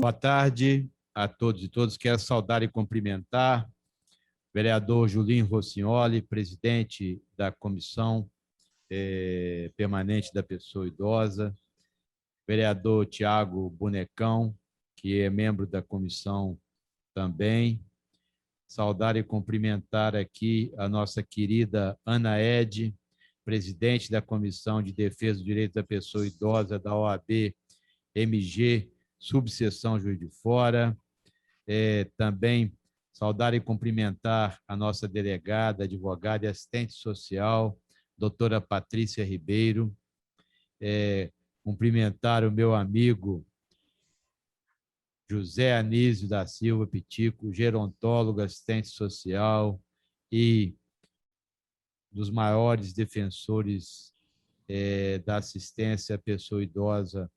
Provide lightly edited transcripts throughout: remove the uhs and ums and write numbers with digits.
Boa tarde a todos e todas. Quero saudar e cumprimentar o vereador Julinho Rossignoli, presidente da Comissão Permanente da Pessoa Idosa, vereador Tiago Bonecão, que é membro da comissão também. Saudar e cumprimentar aqui a nossa querida Ana Ed, presidente da Comissão de Defesa do Direito da Pessoa Idosa da OAB MG, subseção Juiz de Fora. Também saudar e cumprimentar a nossa delegada, advogada e assistente social, doutora Patrícia Ribeiro. Cumprimentar o meu amigo José Anísio da Silva Pitico, gerontólogo, assistente social e dos maiores defensores da assistência à pessoa idosa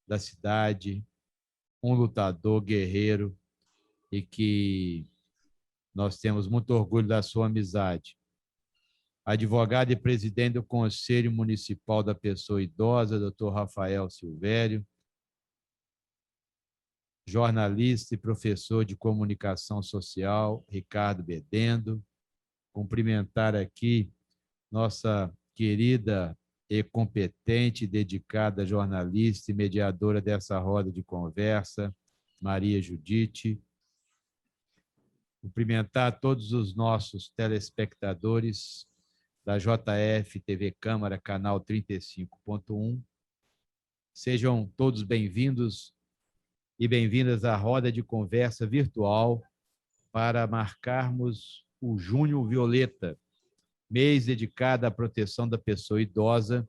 da cidade, um lutador guerreiro e que nós temos muito orgulho da sua amizade. Advogado e presidente do Conselho Municipal da Pessoa Idosa, doutor Rafael Silvério, jornalista e professor de comunicação social, Ricardo Bedendo. Cumprimentar aqui nossa querida e competente e dedicada jornalista e mediadora dessa roda de conversa, Maria Judite. Cumprimentar todos os nossos telespectadores da JF TV Câmara, canal 35.1. Sejam todos bem-vindos e bem-vindas à roda de conversa virtual para marcarmos o Junho Violeta, mês dedicado à proteção da pessoa idosa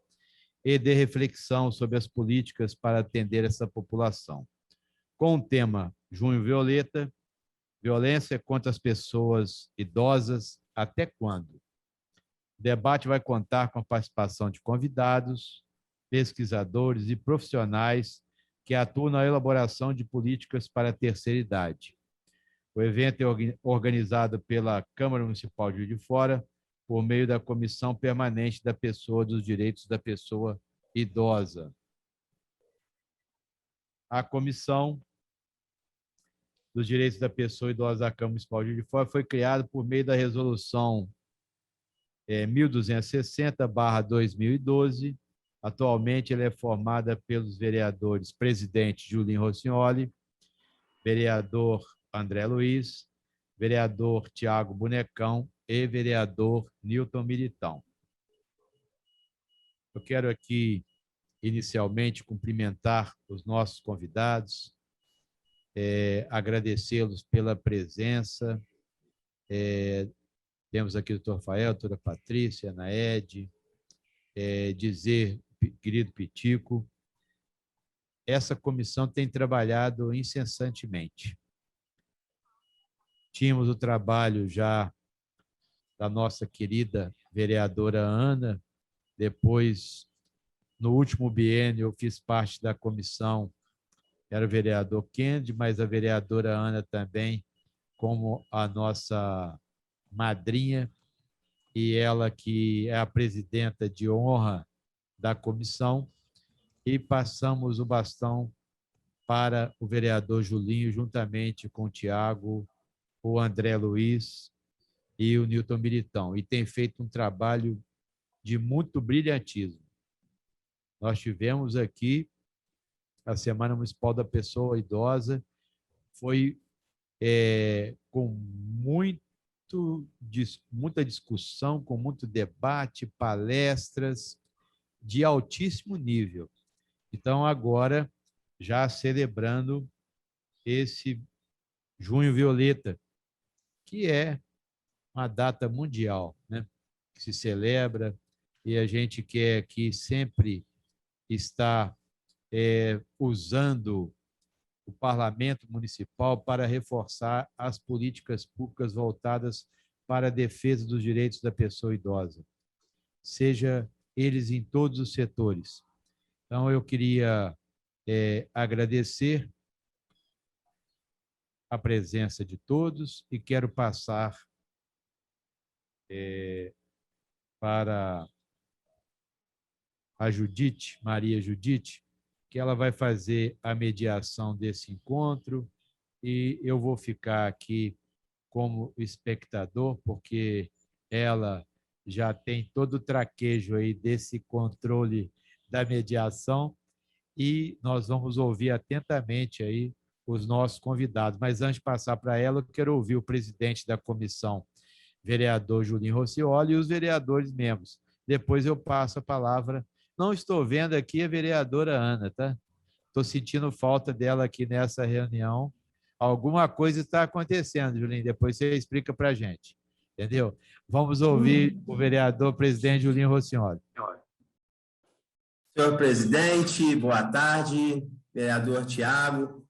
e de reflexão sobre as políticas para atender essa população. Com o tema Junho Violeta, violência contra as pessoas idosas, até quando? O debate vai contar com a participação de convidados, pesquisadores e profissionais que atuam na elaboração de políticas para a terceira idade. O evento é organizado pela Câmara Municipal de Juiz de Fora, por meio da Comissão Permanente da Pessoa dos Direitos da Pessoa Idosa. A Comissão dos Direitos da Pessoa Idosa da Câmara Municipal de Juiz de Fora foi criada por meio da Resolução 1260/2012. Atualmente, ela é formada pelos vereadores presidente Julinho Rossignoli, vereador André Luiz, vereador Tiago Bonecão e vereador Nilton Militão. Eu quero aqui, inicialmente, cumprimentar os nossos convidados, agradecê-los pela presença. Temos aqui o doutor Rafael, a doutora Patrícia, a Ana Ed, dizer, querido Pitico, essa comissão tem trabalhado incessantemente. Tínhamos o trabalho já da nossa querida vereadora Ana, depois, no último biênio, eu fiz parte da comissão, era o vereador Kennedy, mas a vereadora Ana também, como a nossa madrinha, e ela que é a presidenta de honra da comissão, e passamos o bastão para o vereador Julinho, juntamente com o Tiago, o André Luiz e o Nilton Militão, e tem feito um trabalho de muito brilhantismo. Nós tivemos aqui a Semana Municipal da Pessoa Idosa, foi com muita discussão, com muito debate, palestras de altíssimo nível. Então, agora, já celebrando esse Junho Violeta, que é uma data mundial, né? Que se celebra, e a gente quer aqui sempre estar usando o Parlamento Municipal para reforçar as políticas públicas voltadas para a defesa dos direitos da pessoa idosa, seja eles em todos os setores. Então, eu queria agradecer a presença de todos e quero passar para a Judite, Maria Judite, que ela vai fazer a mediação desse encontro e eu vou ficar aqui como espectador, porque ela já tem todo o traquejo aí desse controle da mediação e nós vamos ouvir atentamente aí os nossos convidados. Mas antes de passar para ela, eu quero ouvir o presidente da comissão, vereador Julinho Roscioli, e os vereadores membros. Depois eu passo a palavra. Não estou vendo aqui a vereadora Ana, tá? Estou sentindo falta dela aqui nessa reunião. Alguma coisa está acontecendo, Julinho. Depois você explica para a gente. Entendeu? Vamos ouvir o vereador presidente Julinho Roscioli. Senhor presidente, boa tarde. Vereador Tiago,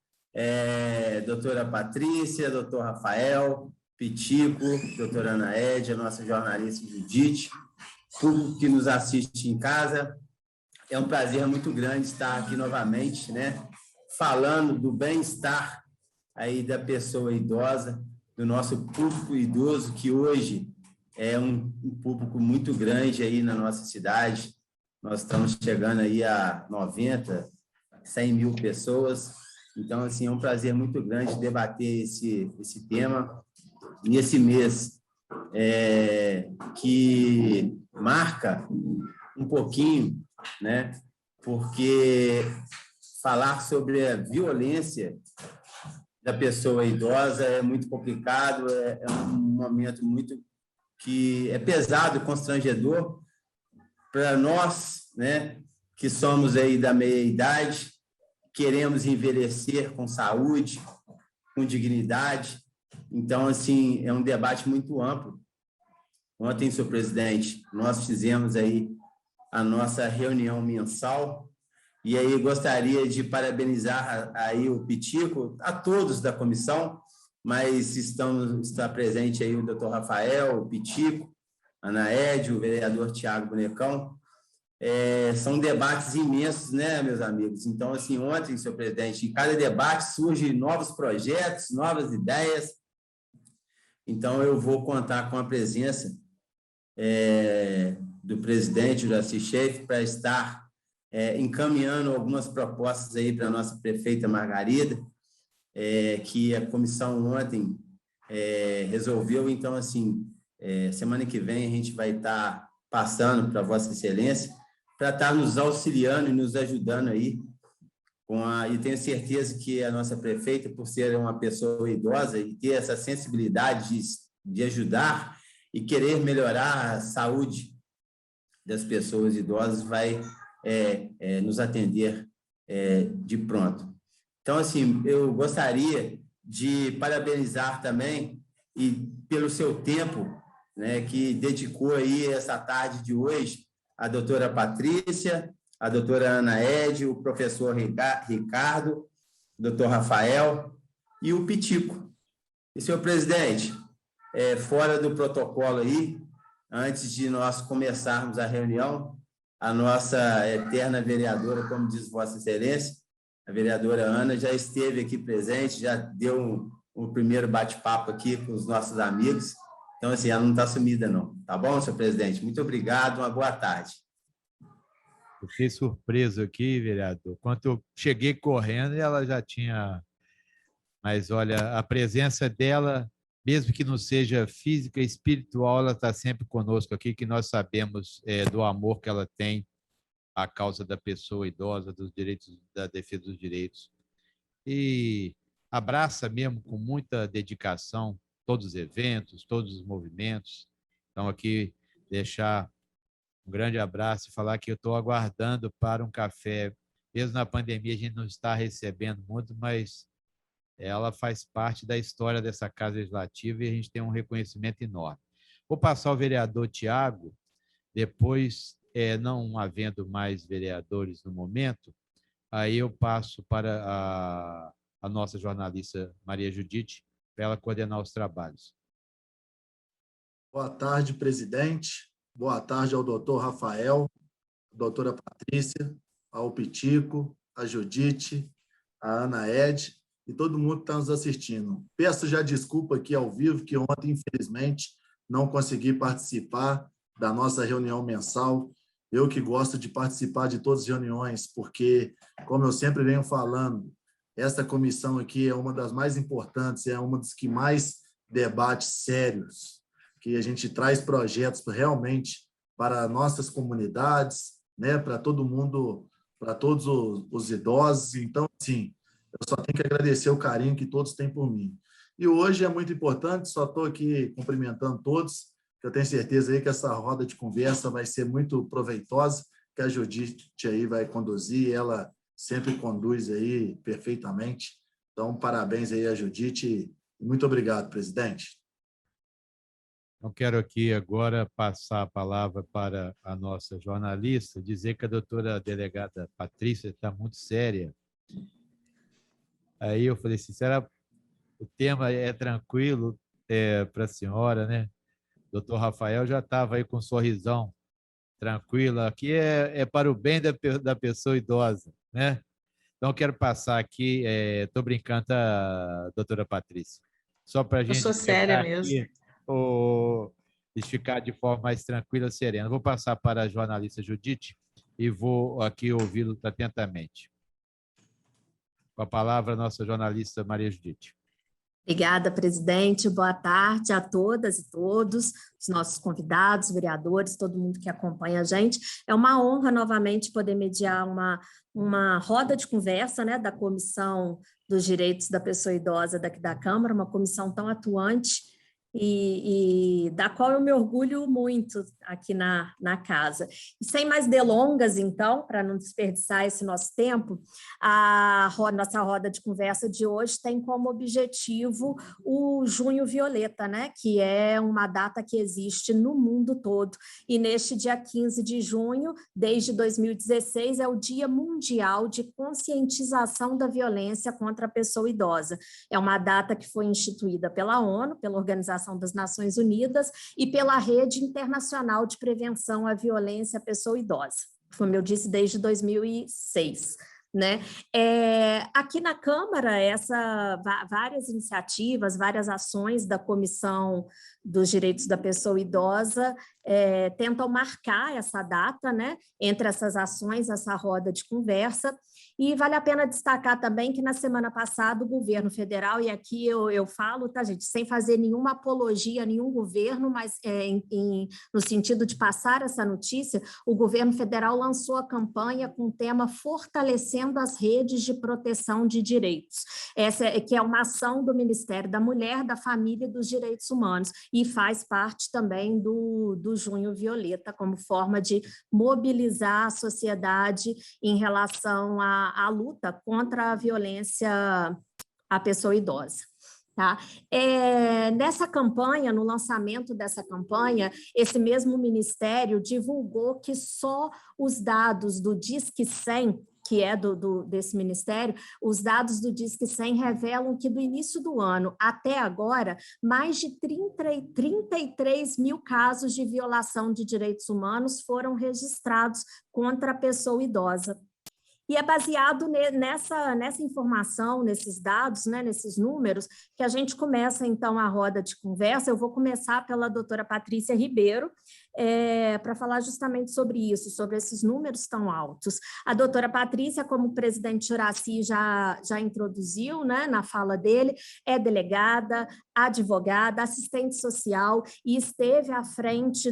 doutora Patrícia, doutor Rafael, Pitico, doutora Ana Ed, nossa jornalista Judite, público que nos assiste em casa. É um prazer muito grande estar aqui novamente, né, falando do bem-estar aí da pessoa idosa, do nosso público idoso, que hoje é um público muito grande aí na nossa cidade. Nós estamos chegando aí a 90, 100 mil pessoas. Então, assim, é um prazer muito grande debater esse tema nesse mês que marca um pouquinho, né? Porque falar sobre a violência da pessoa idosa é muito complicado, é um momento muito que é pesado, constrangedor para nós, né, que somos aí da meia-idade, queremos envelhecer com saúde, com dignidade. Então, assim, é um debate muito amplo. Ontem, senhor presidente, nós fizemos aí a nossa reunião mensal e aí gostaria de parabenizar aí o Pitico, a todos da comissão, mas está presente aí o doutor Rafael, o Pitico, Ana Ed, o vereador Tiago Bonecão. São debates imensos, né, meus amigos? Então, assim, ontem, senhor presidente, em cada debate surgem novos projetos, novas ideias. Então, eu vou contar com a presença do presidente, Juraci Scheff, para estar encaminhando algumas propostas aí para a nossa prefeita Margarida, que a comissão ontem resolveu. Então, assim, semana que vem a gente vai estar passando para Vossa Excelência para estar nos auxiliando e nos ajudando aí. E tenho certeza que a nossa prefeita, por ser uma pessoa idosa e ter essa sensibilidade de ajudar e querer melhorar a saúde das pessoas idosas, vai nos atender de pronto. Então, assim, eu gostaria de parabenizar também e pelo seu tempo, né, que dedicou aí essa tarde de hoje a doutora Patrícia, a doutora Ana Ed, o professor Ricardo, o doutor Rafael e o Pitico. E, senhor presidente, fora do protocolo aí, antes de nós começarmos a reunião, a nossa eterna vereadora, como diz Vossa Excelência, a vereadora Ana, já esteve aqui presente, já deu um primeiro bate-papo aqui com os nossos amigos. Então, assim, ela não está sumida, não. Tá bom, senhor presidente? Muito obrigado, uma boa tarde. Eu fiquei surpreso aqui, vereador. Quando eu cheguei correndo, ela já tinha... Mas, olha, a presença dela, mesmo que não seja física, espiritual, ela está sempre conosco aqui, que nós sabemos do amor que ela tem à causa da pessoa idosa, dos direitos, da defesa dos direitos. E abraça mesmo com muita dedicação todos os eventos, todos os movimentos. Então, aqui, deixar um grande abraço e falar que eu estou aguardando para um café. Mesmo na pandemia, a gente não está recebendo muito, mas ela faz parte da história dessa Casa Legislativa e a gente tem um reconhecimento enorme. Vou passar ao vereador Tiago, depois, não havendo mais vereadores no momento, aí eu passo para a nossa jornalista Maria Judite, para ela coordenar os trabalhos. Boa tarde, presidente. Boa tarde ao doutor Rafael, à doutora Patrícia, ao Pitico, a Judite, a Ana Ed e todo mundo que está nos assistindo. Peço já desculpa aqui ao vivo, que ontem, infelizmente, não consegui participar da nossa reunião mensal Eu que gosto de participar de todas as reuniões, porque, como eu sempre venho falando, esta comissão aqui é uma das mais importantes, é uma das que mais debate sérios, que a gente traz projetos realmente para nossas comunidades, né, para todo mundo, para todos os idosos. Então, assim, eu só tenho que agradecer o carinho que todos têm por mim. E hoje é muito importante, só estou aqui cumprimentando todos, que eu tenho certeza aí que essa roda de conversa vai ser muito proveitosa, que a Judite aí vai conduzir, ela sempre conduz aí perfeitamente. Então, parabéns aí a Judite e muito obrigado, presidente. Eu quero aqui agora passar a palavra para a nossa jornalista, dizer que a doutora delegada Patrícia está muito séria. Aí eu falei assim, será o tema é tranquilo para a senhora, né? O doutor Rafael já estava aí com um sorrisão tranquilo. Aqui é para o bem da pessoa idosa, né? Então, eu quero passar aqui, estou brincando, tá, doutora Patrícia? Só para a Eu sou gente séria quebrar mesmo. aqui, ficar de forma mais tranquila, serena. Vou passar para a jornalista Judite e vou aqui ouvi-lo atentamente. Com a palavra, a nossa jornalista Maria Judite. Obrigada, presidente. Boa tarde a todas e todos, os nossos convidados, vereadores, todo mundo que acompanha a gente. É uma honra, novamente, poder mediar uma roda de conversa, né, da Comissão dos Direitos da Pessoa Idosa daqui da Câmara, uma comissão tão atuante e da qual eu me orgulho muito aqui na casa. E sem mais delongas, então, para não desperdiçar esse nosso tempo, nossa roda de conversa de hoje tem como objetivo o Junho Violeta, né? Que é uma data que existe no mundo todo. E neste dia 15 de junho, desde 2016, é o Dia Mundial de Conscientização da Violência contra a Pessoa Idosa. É uma data que foi instituída pela ONU, pela Organização das Nações Unidas e pela Rede Internacional de Prevenção à Violência à Pessoa Idosa, como eu disse, desde 2006. Né? Aqui na Câmara, várias iniciativas, várias ações da Comissão dos Direitos da Pessoa Idosa tentam marcar essa data, né? Entre essas ações, essa roda de conversa. E vale a pena destacar também que na semana passada o governo federal, e aqui eu falo, tá, gente, sem fazer nenhuma apologia a nenhum governo, mas no sentido de passar essa notícia, o governo federal lançou a campanha com o tema Fortalecendo as Redes de Proteção de Direitos, que é uma ação do Ministério da Mulher, da Família e dos Direitos Humanos, e faz parte também do Junho Violeta, como forma de mobilizar a sociedade em relação à luta contra a violência à pessoa idosa. Tá? Nessa campanha, no lançamento dessa campanha, esse mesmo ministério divulgou que só os dados do Disque 100, que é desse ministério, os dados do Disque 100 revelam que do início do ano até agora, mais de 33 mil casos de violação de direitos humanos foram registrados contra a pessoa idosa. E é baseado nessa informação, nesses dados, né, nesses números, que a gente começa, então, a roda de conversa. Eu vou começar pela doutora Patrícia Ribeiro, para falar justamente sobre isso, sobre esses números tão altos. A doutora Patrícia, como o presidente Juracy já introduziu, né, na fala dele, é delegada, advogada, assistente social e esteve à frente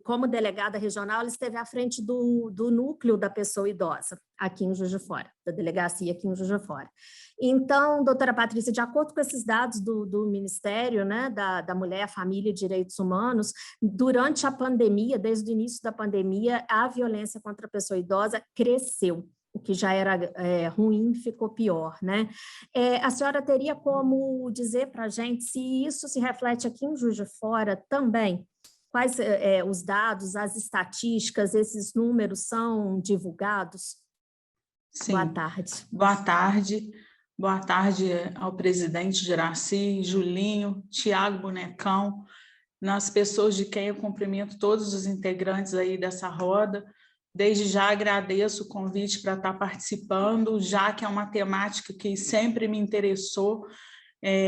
como delegada regional, ela esteve à frente do núcleo da pessoa idosa, aqui em Juiz de Fora, da delegacia aqui em Juiz de Fora. Então, doutora Patrícia, de acordo com esses dados do Ministério, né, da Mulher, Família e Direitos Humanos, durante a pandemia, desde o início da pandemia, a violência contra a pessoa idosa cresceu. O que já era ruim ficou pior, né? A senhora teria como dizer para a gente se isso se reflete aqui em Juiz de Fora também? Quais os dados, as estatísticas, esses números são divulgados? Sim. Boa tarde. Boa tarde. Boa tarde ao presidente Juracy, Julinho, Tiago Bonecão, nas pessoas de quem eu cumprimento todos os integrantes aí dessa roda. Desde já agradeço o convite para estar participando, já que é uma temática que sempre me interessou,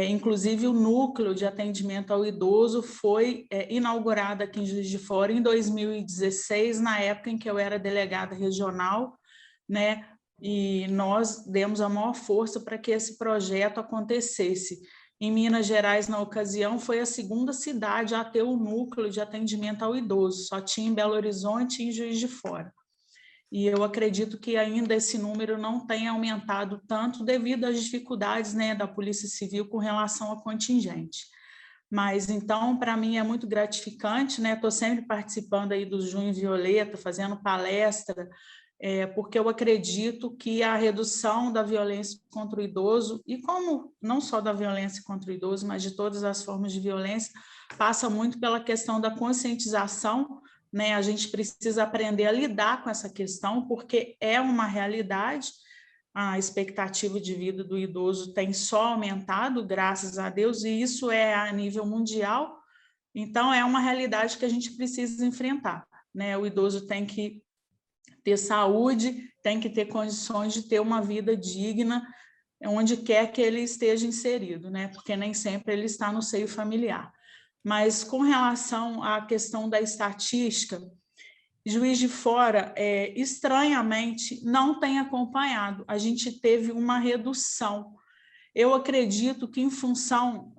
Inclusive, o núcleo de atendimento ao idoso foi inaugurado aqui em Juiz de Fora em 2016, na época em que eu era delegada regional, né? E nós demos a maior força para que esse projeto acontecesse. Em Minas Gerais, na ocasião, foi a segunda cidade a ter o núcleo de atendimento ao idoso, só tinha em Belo Horizonte e em Juiz de Fora. E eu acredito que ainda esse número não tenha aumentado tanto devido às dificuldades, né, da Polícia Civil com relação ao contingente. Mas, então, para mim é muito gratificante, né? Estou sempre participando aí do Junho Violeta, fazendo palestra, porque eu acredito que a redução da violência contra o idoso, e como não só da violência contra o idoso, mas de todas as formas de violência, passa muito pela questão da conscientização, né? A gente precisa aprender a lidar com essa questão, porque é uma realidade. A expectativa de vida do idoso tem só aumentado, graças a Deus, e isso é a nível mundial. Então, é uma realidade que a gente precisa enfrentar, né? O idoso tem que ter saúde, tem que ter condições de ter uma vida digna, onde quer que ele esteja inserido, né? Porque nem sempre ele está no seio familiar. Mas, com relação à questão da estatística, Juiz de Fora, estranhamente, não tem acompanhado. A gente teve uma redução. Eu acredito que em função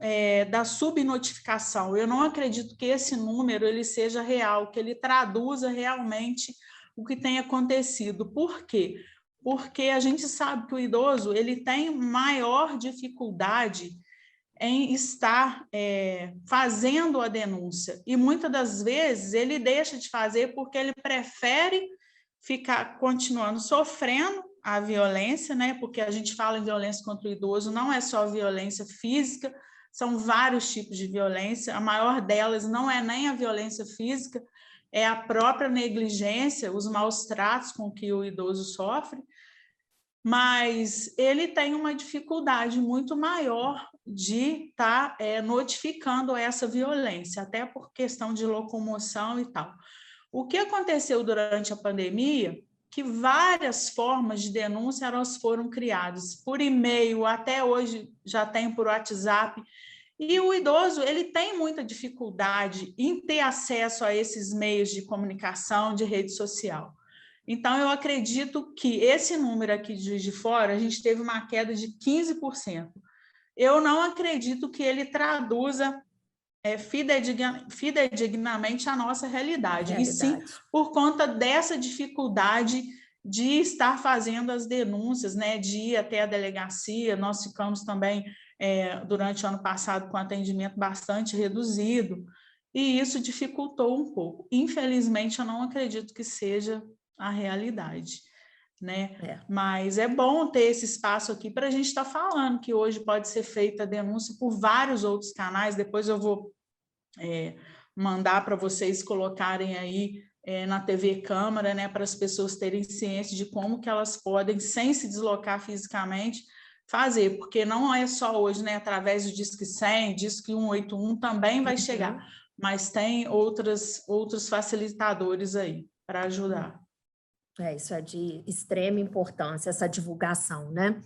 da subnotificação, eu não acredito que esse número ele seja real, que ele traduza realmente o que tem acontecido. Por quê? Porque a gente sabe que o idoso ele tem maior dificuldade em estar fazendo a denúncia. E muitas das vezes ele deixa de fazer porque ele prefere ficar continuando sofrendo a violência, né? Porque a gente fala em violência contra o idoso, não é só violência física, são vários tipos de violência. A maior delas não é nem a violência física, é a própria negligência, os maus tratos com que o idoso sofre, mas ele tem uma dificuldade muito maior de estar notificando essa violência, até por questão de locomoção e tal. O que aconteceu durante a pandemia, que várias formas de denúncia elas foram criadas, por e-mail, até hoje já tem por WhatsApp, e o idoso ele tem muita dificuldade em ter acesso a esses meios de comunicação, de rede social. Então, eu acredito que esse número aqui de Juiz de Fora, a gente teve uma queda de 15%. Eu não acredito que ele traduza fidedignamente a nossa realidade, e sim por conta dessa dificuldade de estar fazendo as denúncias, né, de ir até a delegacia. Nós ficamos também, durante o ano passado, com atendimento bastante reduzido, e isso dificultou um pouco. Infelizmente, eu não acredito que seja a realidade, né? Mas é bom ter esse espaço aqui para a gente estar falando que hoje pode ser feita a denúncia por vários outros canais. Depois eu vou mandar para vocês colocarem aí na TV Câmara, né, para as pessoas terem ciência de como que elas podem, sem se deslocar fisicamente, fazer, porque não é só hoje, né, através do Disque 100, Disque 181 também vai chegar, mas tem outros facilitadores aí para ajudar. Isso é de extrema importância, essa divulgação, né?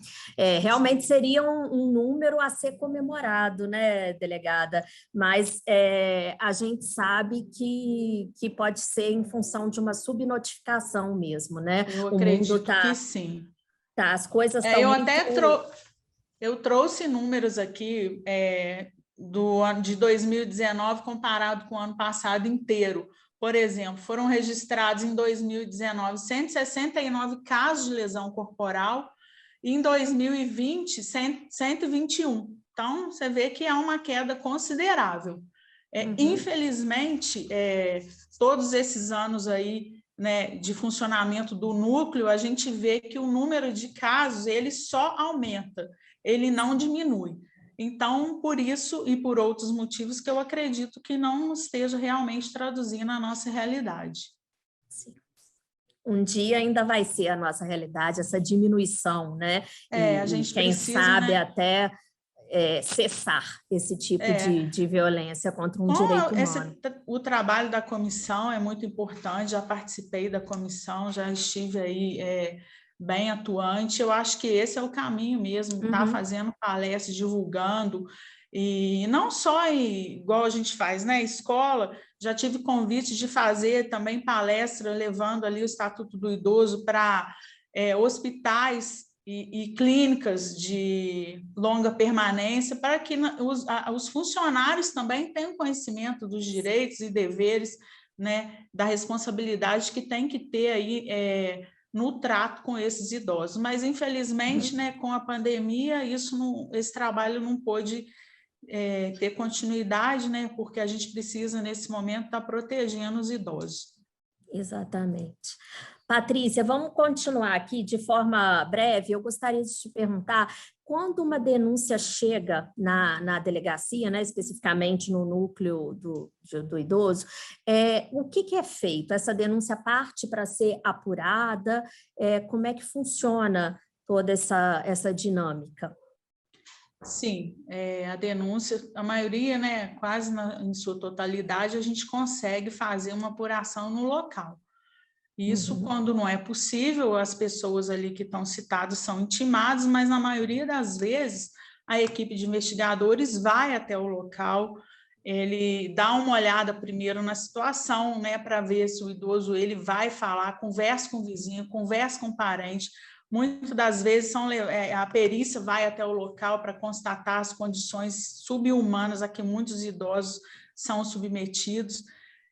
Realmente seria um número a ser comemorado, né, delegada? Mas a gente sabe que pode ser em função de uma subnotificação mesmo, né? Eu acredito que sim. As coisas estão eu trouxe números aqui do ano de 2019 comparado com o ano passado inteiro. Por exemplo, foram registrados em 2019 169 casos de lesão corporal e em 2020 121. Então, você vê que há uma queda considerável. Infelizmente, todos esses anos aí, né, de funcionamento do núcleo, a gente vê que o número de casos ele só aumenta, ele não diminui. Então, por isso e por outros motivos que eu acredito que não esteja realmente traduzindo a nossa realidade. Sim. Um dia ainda vai ser a nossa realidade, essa diminuição, né? A gente quem precisa, sabe, né, até cessar esse tipo de violência contra um direito humano. O trabalho da comissão é muito importante, já participei da comissão, já estive aí bem atuante. Eu acho que esse é o caminho mesmo, tá fazendo palestras, divulgando, e não só igual a gente faz, né? Escola, já tive convite de fazer também palestra, levando ali o Estatuto do Idoso para hospitais e clínicas de longa permanência, para que os funcionários também tenham conhecimento dos direitos e deveres, né, da responsabilidade que tem que ter aí no trato com esses idosos. Mas, infelizmente, né, com a pandemia, esse trabalho não pôde ter continuidade, né, porque a gente precisa, nesse momento, estar protegendo os idosos. Exatamente. Patrícia, vamos continuar aqui de forma breve. Eu gostaria de te perguntar, quando uma denúncia chega na delegacia, né, especificamente no núcleo do idoso, o que é feito? Essa denúncia parte para ser apurada? Como é que funciona toda essa dinâmica? Sim, a denúncia, a maioria, né, quase em sua totalidade, a gente consegue fazer uma apuração no local. Isso, quando não é possível, as pessoas ali que estão citadas são intimadas, mas na maioria das vezes a equipe de investigadores vai até o local, ele dá uma olhada primeiro na situação, né, para ver se o idoso ele vai falar, conversa com o vizinho, conversa com o parente. Muitas das vezes a perícia vai até o local para constatar as condições subhumanas a que muitos idosos são submetidos.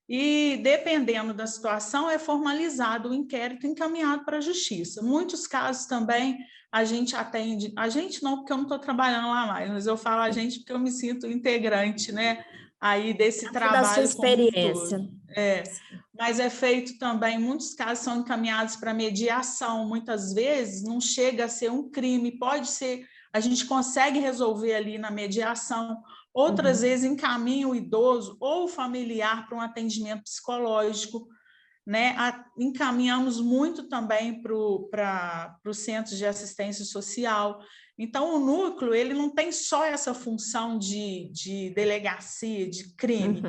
E, dependendo da situação, é formalizado o inquérito encaminhado para a justiça. Muitos casos também a gente atende, a gente não, porque eu não estou trabalhando lá mais, mas eu falo a gente porque eu me sinto integrante, né, aí desse trabalho. Da sua experiência. Mas é feito também, muitos casos são encaminhados para mediação, muitas vezes não chega a ser um crime, pode ser, a gente consegue resolver ali na mediação. Outras vezes encaminha o idoso ou o familiar para um atendimento psicológico, né? Encaminhamos muito também para os centros de assistência social. Então, o núcleo ele não tem só essa função de delegacia, de crime.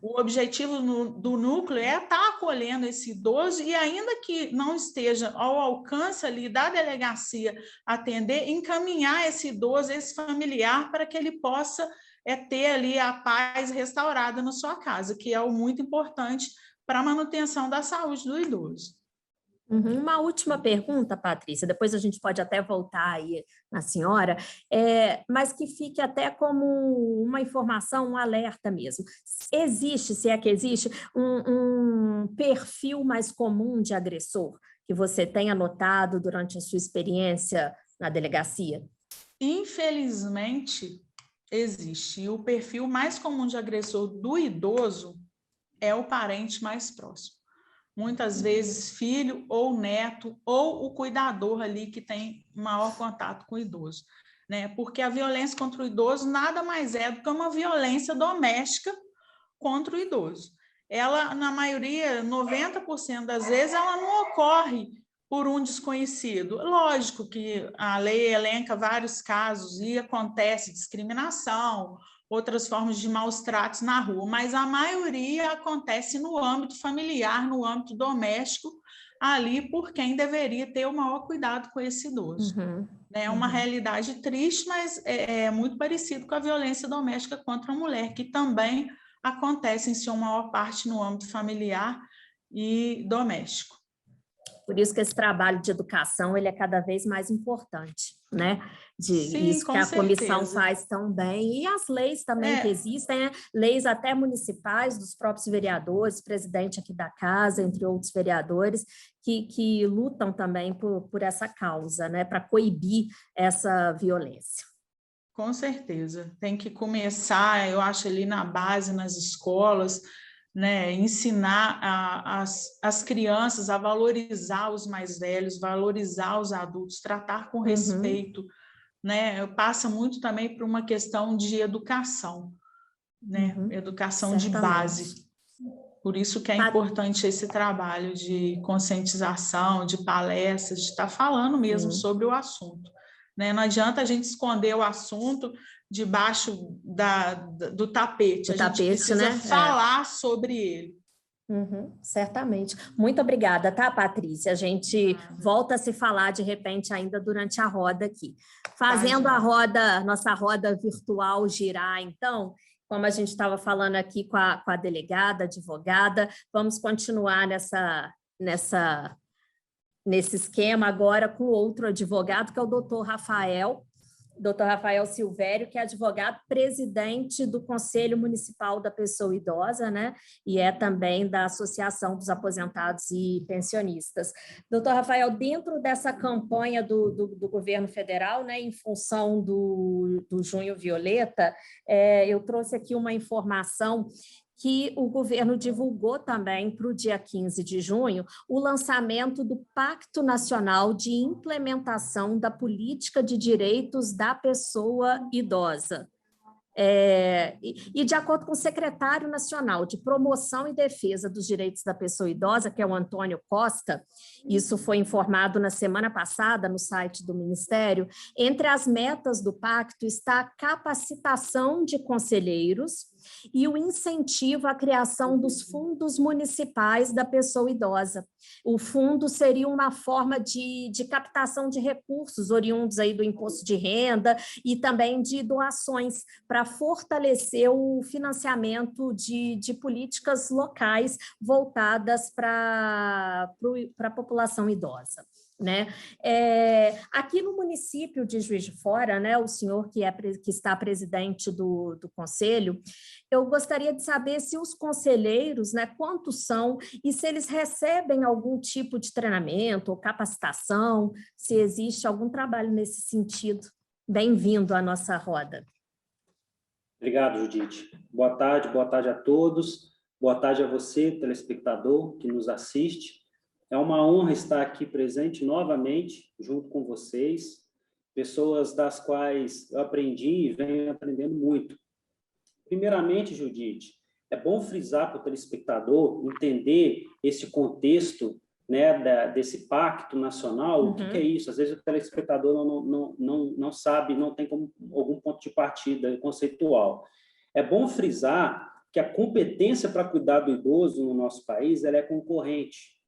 O objetivo do núcleo é estar acolhendo esse idoso e, ainda que não esteja ao alcance ali da delegacia atender, encaminhar esse idoso, esse familiar, para que ele possa ter ali a paz restaurada na sua casa, que é o muito importante para a manutenção da saúde do idoso. Uma última pergunta, Patrícia, depois a gente pode até voltar aí na senhora, mas que fique até como uma informação, um alerta mesmo. Existe, se é que existe, um perfil mais comum de agressor que você tenha notado durante a sua experiência na delegacia? Infelizmente, existe. E o perfil mais comum de agressor do idoso é o parente mais próximo. Muitas vezes filho ou neto ou o cuidador ali que tem maior contato com o idoso, né? Porque a violência contra o idoso nada mais é do que uma violência doméstica contra o idoso. Ela, na maioria, 90% das vezes, ela não ocorre por um desconhecido. Lógico que a lei elenca vários casos e acontece discriminação, outras formas de maus tratos na rua, mas a maioria acontece no âmbito familiar, no âmbito doméstico, ali por quem deveria ter o maior cuidado com esse idoso. É uma realidade triste, mas é muito parecido com a violência doméstica contra a mulher, que também acontece em sua maior parte no âmbito familiar e doméstico. Por isso que esse trabalho de educação ele é cada vez mais importante, né? Sim, isso que a comissão faz tão bem. E as leis também que existem, né? Leis até municipais, dos próprios vereadores, presidente aqui da casa, entre outros vereadores, que lutam também por essa causa, né? Para coibir essa violência. Com certeza. Tem que começar, eu acho, ali na base, nas escolas, né, ensinar as crianças a valorizar os mais velhos, valorizar os adultos, tratar com respeito, né? Passa muito também por uma questão de educação, né? Educação de base. Por isso que é importante esse trabalho de conscientização, de palestras, de estar falando mesmo sobre o assunto, né? Não adianta a gente esconder o assunto debaixo do tapete. A gente precisa falar sobre ele. Certamente. Muito obrigada, tá, Patrícia? A gente volta a se falar, de repente, ainda durante a roda aqui. Fazendo a roda, nossa roda virtual girar, então, como a gente estava falando aqui com a delegada, advogada, vamos continuar nesse esquema agora com outro advogado, que é o doutor Rafael Silvério, que é advogado presidente do Conselho Municipal da Pessoa Idosa, né? E é também da Associação dos Aposentados e Pensionistas. Doutor Rafael, dentro dessa campanha do governo federal, né, em função do Junho Violeta, eu trouxe aqui uma informação que o governo divulgou também para o dia 15 de junho o lançamento do Pacto Nacional de Implementação da Política de Direitos da Pessoa Idosa. E de acordo com o secretário nacional de Promoção e Defesa dos Direitos da Pessoa Idosa, que é o Antônio Costa, isso foi informado na semana passada no site do Ministério, entre as metas do pacto está a capacitação de conselheiros e o incentivo à criação dos fundos municipais da pessoa idosa. O fundo seria uma forma de captação de recursos oriundos aí do imposto de renda e também de doações para fortalecer o financiamento de políticas locais voltadas para a população idosa. Né? Aqui no município de Juiz de Fora, né, o senhor que está presidente do conselho, eu gostaria de saber se os conselheiros, né, quantos são e se eles recebem algum tipo de treinamento ou capacitação, se existe algum trabalho nesse sentido. Bem-vindo à nossa roda. Obrigado, Judite. Boa tarde a todos. Boa tarde a você, telespectador, que nos assiste. É uma honra estar aqui presente novamente, junto com vocês, pessoas das quais eu aprendi e venho aprendendo muito. Primeiramente, Judite, é bom frisar para o telespectador entender esse contexto, né, desse pacto nacional, o que é isso? Às vezes o telespectador não sabe, não tem algum ponto de partida conceitual. É bom frisar que a competência para cuidar do idoso no nosso país ela é concorrente.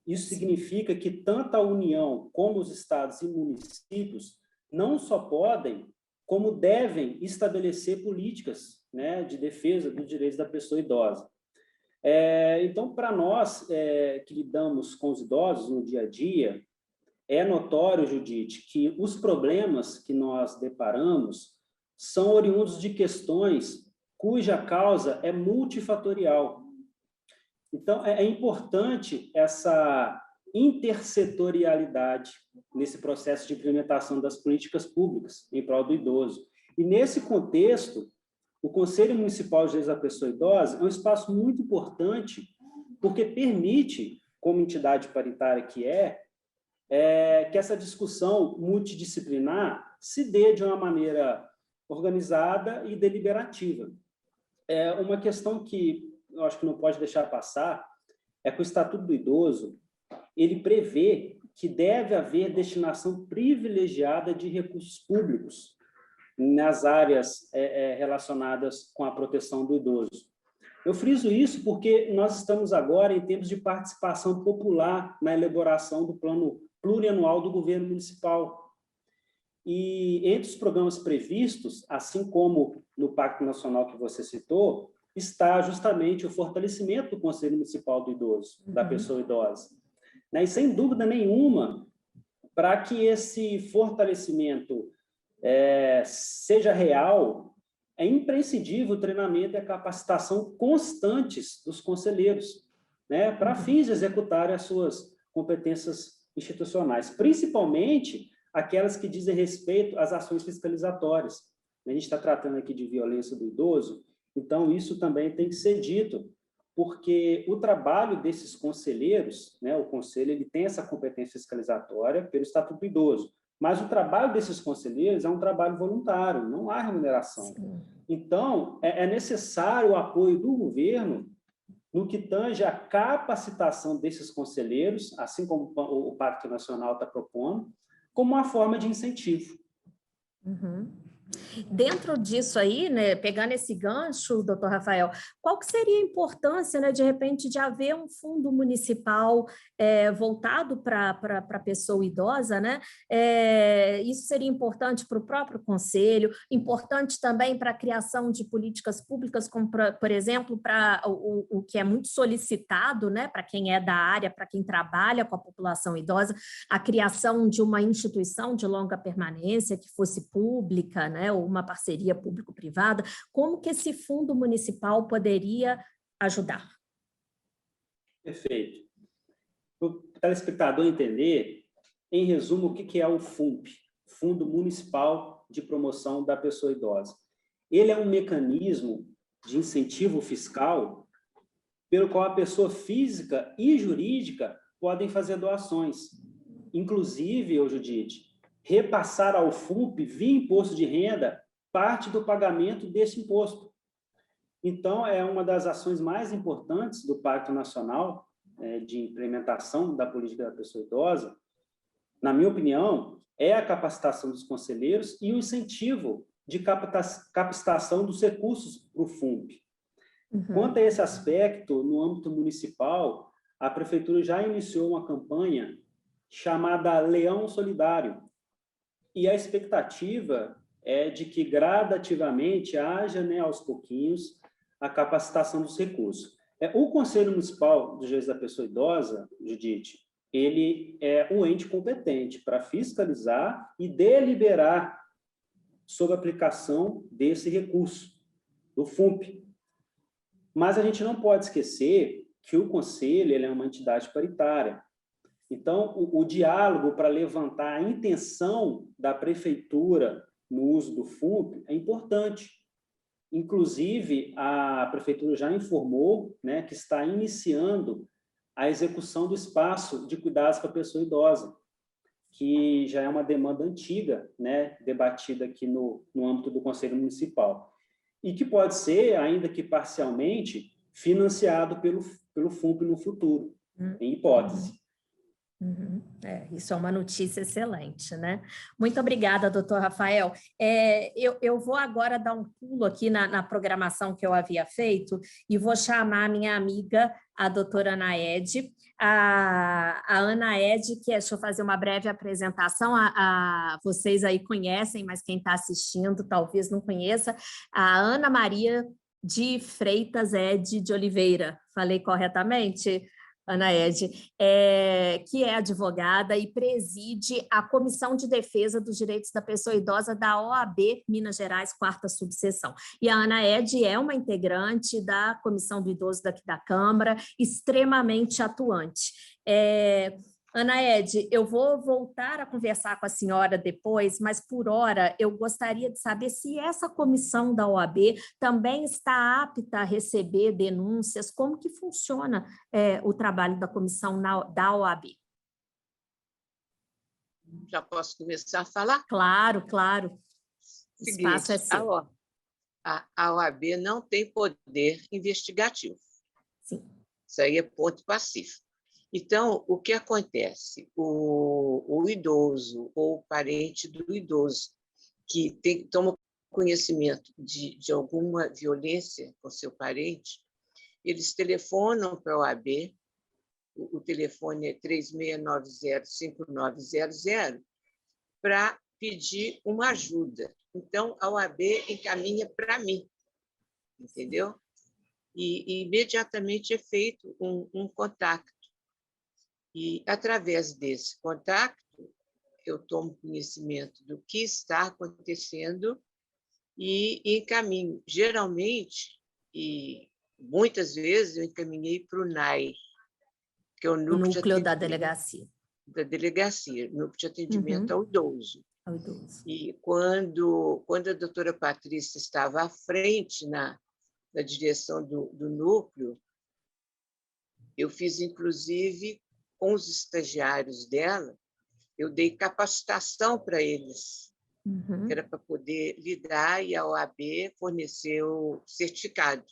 Isso significa que tanto a União como os estados e municípios não só podem, como devem estabelecer políticas, né, de defesa dos direitos da pessoa idosa. Então, para nós que lidamos com os idosos no dia a dia, é notório, Judite, que os problemas que nós deparamos são oriundos de questões cuja causa é multifatorial. Então, é importante essa intersetorialidade nesse processo de implementação das políticas públicas em prol do idoso. E, nesse contexto, o Conselho Municipal de Direitos da Pessoa Idosa é um espaço muito importante porque permite, como entidade paritária que que essa discussão multidisciplinar se dê de uma maneira organizada e deliberativa. Uma questão que eu acho que não pode deixar passar é que o Estatuto do Idoso ele prevê que deve haver destinação privilegiada de recursos públicos nas áreas relacionadas com a proteção do idoso. Eu friso isso porque nós estamos agora em tempos de participação popular na elaboração do plano plurianual do governo municipal. E entre os programas previstos, assim como no Pacto Nacional que você citou, está justamente o fortalecimento do Conselho Municipal do Idoso, da pessoa idosa. E, sem dúvida nenhuma, para que esse fortalecimento seja real, é imprescindível o treinamento e a capacitação constantes dos conselheiros, né, para fins de executarem as suas competências institucionais, principalmente aquelas que dizem respeito às ações fiscalizatórias. A gente está tratando aqui de violência do idoso, então isso também tem que ser dito, porque o trabalho desses conselheiros, né, o conselho ele tem essa competência fiscalizatória pelo Estatuto do Idoso, mas o trabalho desses conselheiros é um trabalho voluntário, não há remuneração. Sim. Então, é necessário o apoio do governo no que tange a capacitação desses conselheiros, assim como o Pacto Nacional está propondo, como uma forma de incentivo. Dentro disso aí, né, pegando esse gancho, doutor Rafael, qual que seria a importância, né, de repente, de haver um fundo municipal voltado para a pessoa idosa, né? Isso seria importante para o próprio conselho, importante também para a criação de políticas públicas, como, por exemplo, para o que é muito solicitado, né, para quem é da área, para quem trabalha com a população idosa, a criação de uma instituição de longa permanência que fosse pública, né, ou uma parceria público-privada. Como que esse fundo municipal poderia ajudar? Perfeito. Para o telespectador entender, em resumo, o que é o FUMP, Fundo Municipal de Promoção da Pessoa Idosa. Ele é um mecanismo de incentivo fiscal pelo qual a pessoa física e jurídica podem fazer doações. Inclusive, Judite, repassar ao FUMP, via imposto de renda, parte do pagamento desse imposto. Então, é uma das ações mais importantes do Pacto Nacional de Implementação da Política da Pessoa Idosa, na minha opinião, é a capacitação dos conselheiros e o incentivo de capacitação dos recursos para o FUMP. Quanto a esse aspecto, no âmbito municipal, a Prefeitura já iniciou uma campanha chamada Leão Solidário, e a expectativa é de que gradativamente haja, né, aos pouquinhos, a capacitação dos recursos. O Conselho Municipal dos Direitos da Pessoa Idosa, Judite, ele é um ente competente para fiscalizar e deliberar sobre a aplicação desse recurso, do FUMP. Mas a gente não pode esquecer que o Conselho ele é uma entidade paritária. Então, o diálogo para levantar a intenção da Prefeitura no uso do FUMP é importante. Inclusive, a Prefeitura já informou, né, que está iniciando a execução do espaço de cuidados para a pessoa idosa, que já é uma demanda antiga, né, debatida aqui no âmbito do Conselho Municipal, e que pode ser, ainda que parcialmente, financiado pelo FUMP no futuro, em hipótese. Isso é uma notícia excelente, né? Muito obrigada, doutor Rafael. Eu vou agora dar um pulo aqui na programação que eu havia feito e vou chamar a minha amiga, a doutora Anaede. A Anaede, deixa eu fazer uma breve apresentação, vocês aí conhecem, mas quem está assistindo talvez não conheça, a Ana Maria de Freitas Ed de Oliveira. Falei corretamente? Anaede, que é advogada e preside a Comissão de Defesa dos Direitos da Pessoa Idosa da OAB Minas Gerais, 4ª subseção. E a Anaede é uma integrante da Comissão do Idoso daqui da Câmara, extremamente atuante. Anaede, eu vou voltar a conversar com a senhora depois, mas por hora eu gostaria de saber se essa comissão da OAB também está apta a receber denúncias, como que funciona o trabalho da comissão da OAB? Já posso começar a falar? Claro, claro. O espaço é seu. A OAB não tem poder investigativo. Sim. Isso aí é ponto pacífico. Então, o que acontece? O idoso ou o parente do idoso que toma conhecimento de alguma violência com seu parente, eles telefonam para a OAB, o telefone é 3690-5900, para pedir uma ajuda. Então, a OAB encaminha para mim, entendeu? E imediatamente é feito um contato. E, através desse contato, eu tomo conhecimento do que está acontecendo e encaminho. Geralmente, e muitas vezes, eu encaminhei para o NAI, que é o Núcleo da Delegacia. Da Delegacia, Núcleo de Atendimento ao Idoso. Ao idoso. E quando a doutora Patrícia estava à frente na direção do núcleo, eu fiz, inclusive, com os estagiários dela, eu dei capacitação para eles, que era para poder lidar, e a OAB forneceu certificado.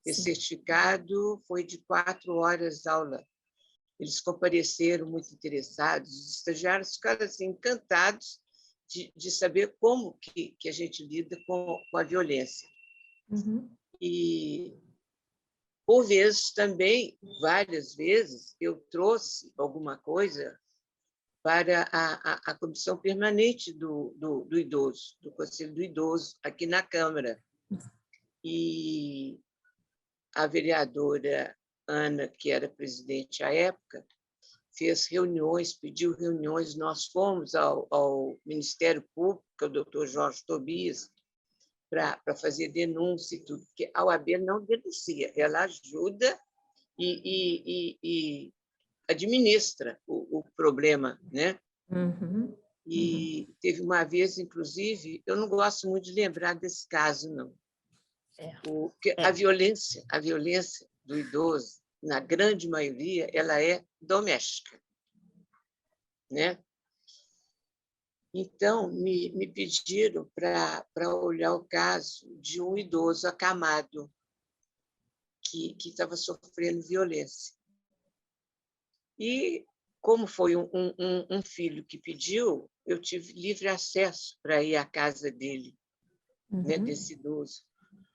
Esse certificado foi de 4 horas de aula. Eles compareceram muito interessados, os estagiários ficaram assim, encantados de saber como que a gente lida com a violência. Uhum. E, por vezes, também, várias vezes, eu trouxe alguma coisa para a Comissão Permanente do Idoso, do Conselho do Idoso, aqui na Câmara. E a vereadora Ana, que era presidente à época, fez reuniões, pediu reuniões, nós fomos ao Ministério Público, que é o doutor Jorge Tobias, para fazer denúncia e tudo, porque a OAB não denuncia, ela ajuda e administra o problema, né? Uhum. E teve uma vez, inclusive, eu não gosto muito de lembrar desse caso, não. Porque a violência do idoso, na grande maioria, ela é doméstica, né? Então, me pediram para olhar o caso de um idoso acamado que estava sofrendo violência. E, como foi um filho que pediu, eu tive livre acesso para ir à casa dele, né, desse idoso.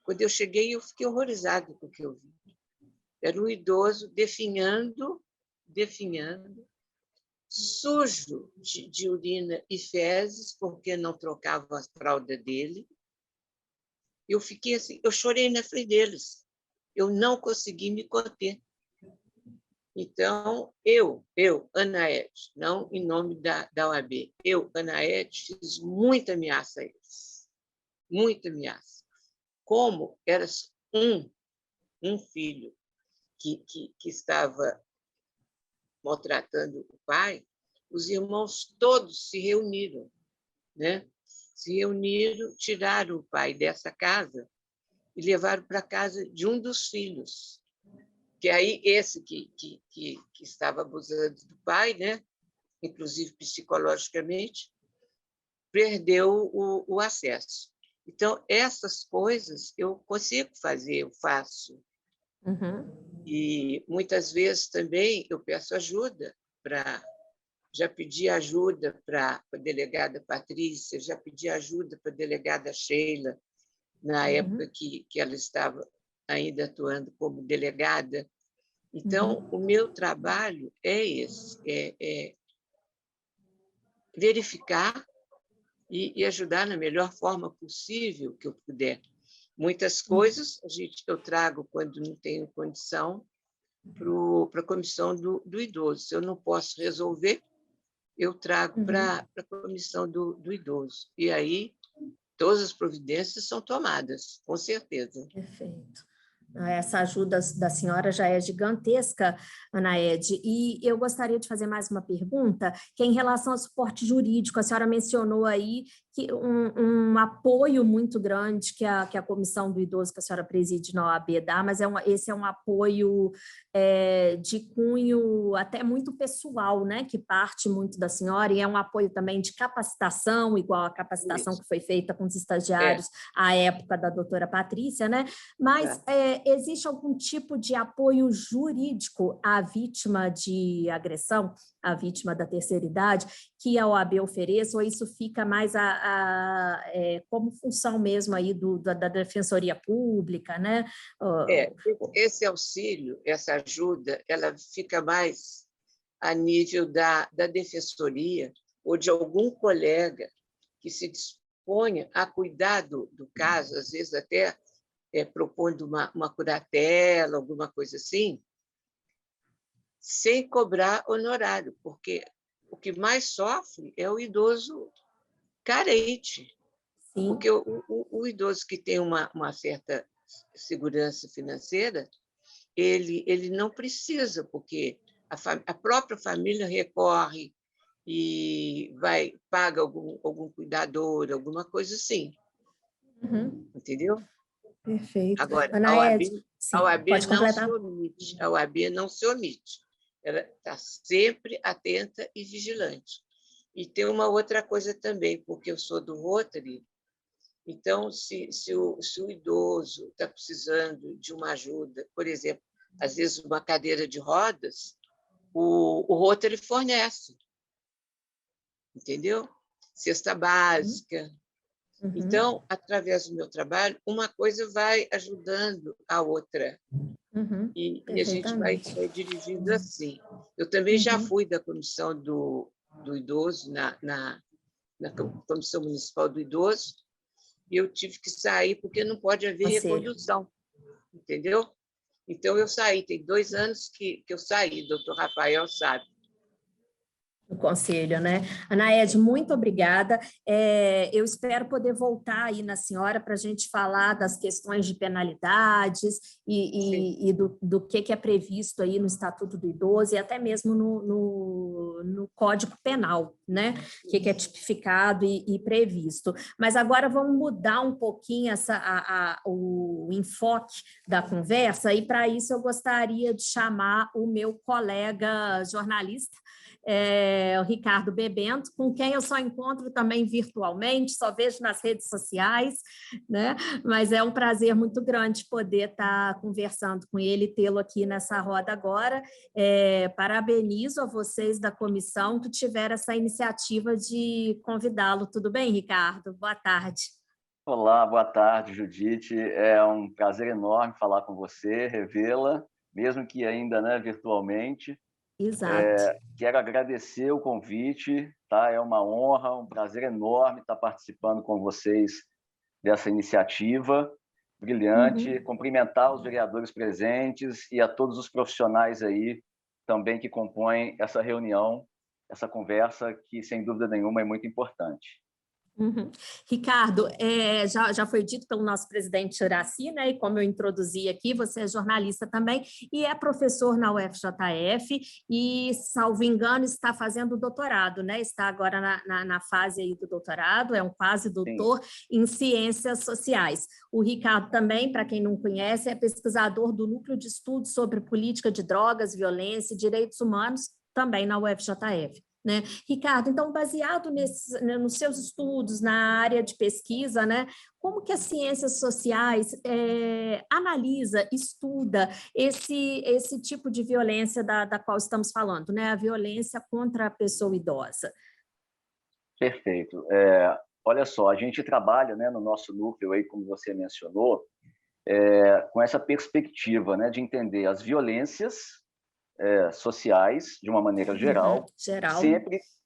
Quando eu cheguei, eu fiquei horrorizada com o que eu vi. Era um idoso definhando, sujo de urina e fezes, porque não trocava a fralda dele. Eu fiquei assim, eu chorei na frente deles. Eu não consegui me conter. Então, eu, Ana Ed, não em nome da OAB, eu, Ana Ed, fiz muita ameaça a eles. Muita ameaça. Como era um filho que estava maltratando o pai, os irmãos todos se reuniram, né? Se reuniram, tiraram o pai dessa casa e levaram para a casa de um dos filhos, que aí esse que estava abusando do pai, né? Inclusive psicologicamente, perdeu o acesso. Então, essas coisas eu consigo fazer, eu faço. E muitas vezes também eu peço ajuda já pedi ajuda para a delegada Patrícia, já pedi ajuda para a delegada Sheila, na época que ela estava ainda atuando como delegada. Então, o meu trabalho é esse, é verificar e ajudar na melhor forma possível que eu puder. Muitas coisas eu trago, quando não tenho condição, para a comissão do idoso. Se eu não posso resolver, eu trago para a comissão do idoso. E aí, todas as providências são tomadas, com certeza. Perfeito. Essa ajuda da senhora já é gigantesca, Ana Ed. E eu gostaria de fazer mais uma pergunta, que é em relação ao suporte jurídico. A senhora mencionou aí que um apoio muito grande que a Comissão do Idoso, que a senhora preside na OAB, dá, mas esse é um apoio de cunho até muito pessoal, né? Que parte muito da senhora, e é um apoio também de capacitação, igual a capacitação que foi feita com os estagiários à época da doutora Patrícia, né? Mas existe algum tipo de apoio jurídico à vítima de agressão, à vítima da terceira idade, que a OAB ofereça, ou isso fica mais como função mesmo aí da Defensoria Pública, né? Esse auxílio, essa ajuda, ela fica mais a nível da Defensoria ou de algum colega que se disponha a cuidar do caso, às vezes até propondo uma curatela, alguma coisa assim, sem cobrar honorário, porque o que mais sofre é o idoso carente. Sim. Porque o idoso que tem uma certa segurança financeira, ele não precisa, porque a própria família recorre e paga algum cuidador, alguma coisa assim. Entendeu? Perfeito. Agora, Ana a OAB, Ed, sim, a OAB pode não completar. se omite. A OAB não se omite. Ela está sempre atenta e vigilante. E tem uma outra coisa também, porque eu sou do Rotary, então, se o idoso está precisando de uma ajuda, por exemplo, às vezes uma cadeira de rodas, o Rotary fornece. Entendeu? cesta básica. Uhum. Então, através do meu trabalho, uma coisa vai ajudando a outra. Uhum. E a gente vai dirigindo assim. Eu também já fui da comissão do idoso, na Comissão Municipal do Idoso, e eu tive que sair porque não pode haver recondução, entendeu? Então, eu saí. Tem 2 anos que eu saí, doutor Rafael sabe. O conselho, né? Anaede, muito obrigada. Eu espero poder voltar aí na senhora para a gente falar das questões de penalidades e do que é previsto aí no Estatuto do Idoso e até mesmo no Código Penal, né? O que é tipificado e previsto. Mas agora vamos mudar um pouquinho o enfoque da conversa, e para isso eu gostaria de chamar o meu colega jornalista, o Ricardo Bebento, com quem eu só encontro também virtualmente, só vejo nas redes sociais, né? Mas é um prazer muito grande poder estar conversando com ele e tê-lo aqui nessa roda agora. Parabenizo a vocês da comissão que tiveram essa iniciativa de convidá-lo. Tudo bem, Ricardo? Boa tarde. Olá, boa tarde, Judite. É um prazer enorme falar com você, revê-la, mesmo que ainda, né, virtualmente. Exato. Quero agradecer o convite, tá? É uma honra, um prazer enorme estar participando com vocês dessa iniciativa brilhante, cumprimentar os vereadores presentes e a todos os profissionais aí também que compõem essa reunião, essa conversa que, sem dúvida nenhuma, é muito importante. Ricardo, já foi dito pelo nosso presidente Juracy, né, e como eu introduzi aqui, você é jornalista também e é professor na UFJF e, salvo engano, está fazendo doutorado, né? Está agora na fase aí do doutorado, é um quase doutor em ciências sociais. O Ricardo também, para quem não conhece, é pesquisador do Núcleo de Estudos sobre Política de Drogas, Violência e Direitos Humanos, também na UFJF. Né? Ricardo, então, baseado nos seus estudos na área de pesquisa, né, como que as ciências sociais analisa, estuda esse tipo de violência da qual estamos falando, né, a violência contra a pessoa idosa? Perfeito. Olha só, a gente trabalha, né, no nosso núcleo, aí, como você mencionou, com essa perspectiva, né, de entender as violências sociais, de uma maneira geral,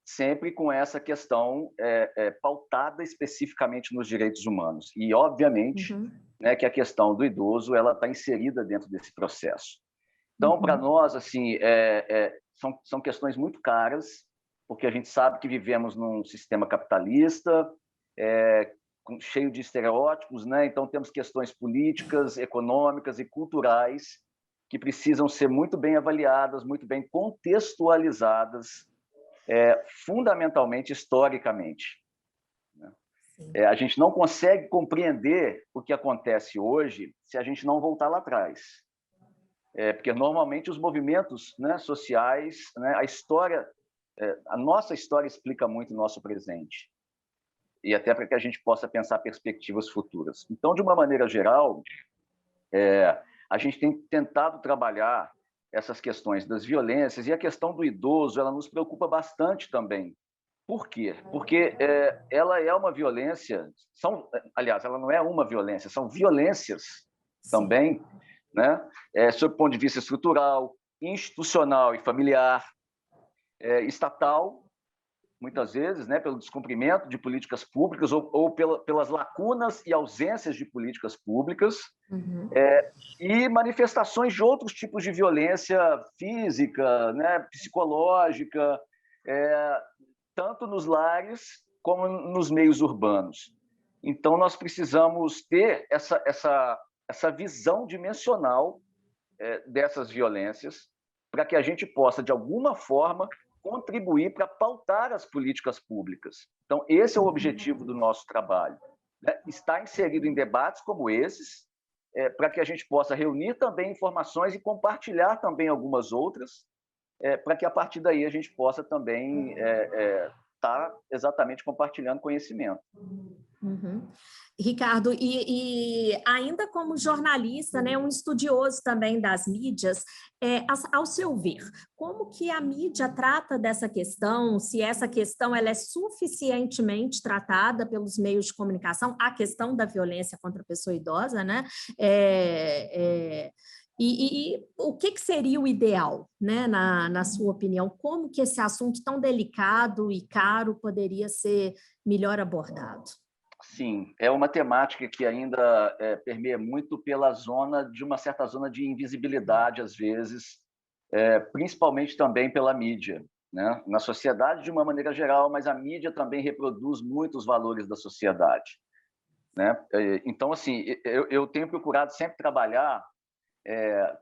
sempre com essa questão pautada especificamente nos direitos humanos. E, obviamente, né, que a questão do idoso ela está inserida dentro desse processo. Então, para nós, assim, são questões muito caras, porque a gente sabe que vivemos num sistema capitalista, cheio de estereótipos, né? Então, temos questões políticas, econômicas e culturais que precisam ser muito bem avaliadas, muito bem contextualizadas, fundamentalmente historicamente. A gente não consegue compreender o que acontece hoje se a gente não voltar lá atrás. Porque, normalmente, os movimentos, né, sociais, né, a nossa história explica muito o nosso presente. E até para que a gente possa pensar perspectivas futuras. Então, de uma maneira geral, a gente tem tentado trabalhar essas questões das violências, e a questão do idoso ela nos preocupa bastante também. Por quê? Porque ela é uma violência, aliás, ela não é uma violência, são violências também, né? Sob o ponto de vista estrutural, institucional e familiar, estatal, muitas vezes, né, pelo descumprimento de políticas públicas ou pelas lacunas e ausências de políticas públicas, e manifestações de outros tipos de violência física, né, psicológica, tanto nos lares como nos meios urbanos. Então, nós precisamos ter essa visão dimensional dessas violências para que a gente possa, de alguma forma, contribuir para pautar as políticas públicas. Então, esse é o objetivo do nosso trabalho, né? Está inserido em debates como esses, para que a gente possa reunir também informações e compartilhar também algumas outras, para que, a partir daí, a gente possa também estar exatamente compartilhando conhecimento. Uhum. Ricardo, e ainda como jornalista, né, um estudioso também das mídias, ao seu ver, como que a mídia trata dessa questão, se essa questão ela é suficientemente tratada pelos meios de comunicação, a questão da violência contra a pessoa idosa, né? E o que seria o ideal, né, na sua opinião? Como que esse assunto tão delicado e caro poderia ser melhor abordado? Sim, é uma temática que ainda permeia muito pela de uma certa zona de invisibilidade, às vezes, principalmente também pela mídia, né? Na sociedade, de uma maneira geral, mas a mídia também reproduz muitos valores da sociedade, né? Então, assim, eu tenho procurado sempre trabalhar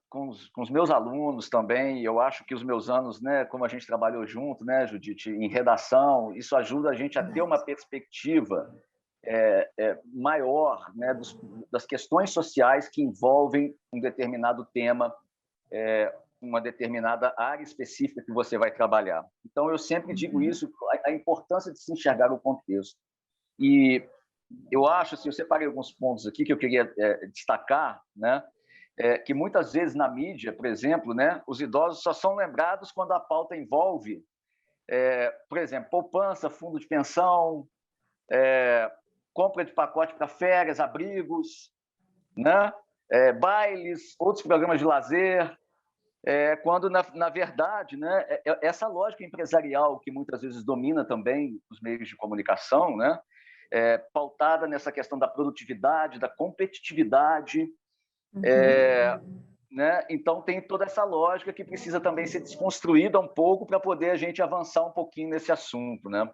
com os meus alunos também, e eu acho que os meus anos, né, como a gente trabalhou junto, né, Judite, em redação, isso ajuda a gente a ter uma perspectiva maior, né, das questões sociais que envolvem um determinado tema, uma determinada área específica que você vai trabalhar. Então, eu sempre digo isso, a importância de se enxergar o contexto. E eu acho, assim, eu separei alguns pontos aqui que eu queria destacar, né, que muitas vezes na mídia, por exemplo, né, os idosos só são lembrados quando a pauta envolve, por exemplo, poupança, fundo de pensão, compra de pacote para férias, abrigos, né? Bailes, outros programas de lazer, quando, na verdade, né, essa lógica empresarial que muitas vezes domina também os meios de comunicação, né, pautada nessa questão da produtividade, da competitividade, né? Então, tem toda essa lógica que precisa também ser desconstruída um pouco para poder a gente avançar um pouquinho nesse assunto, né?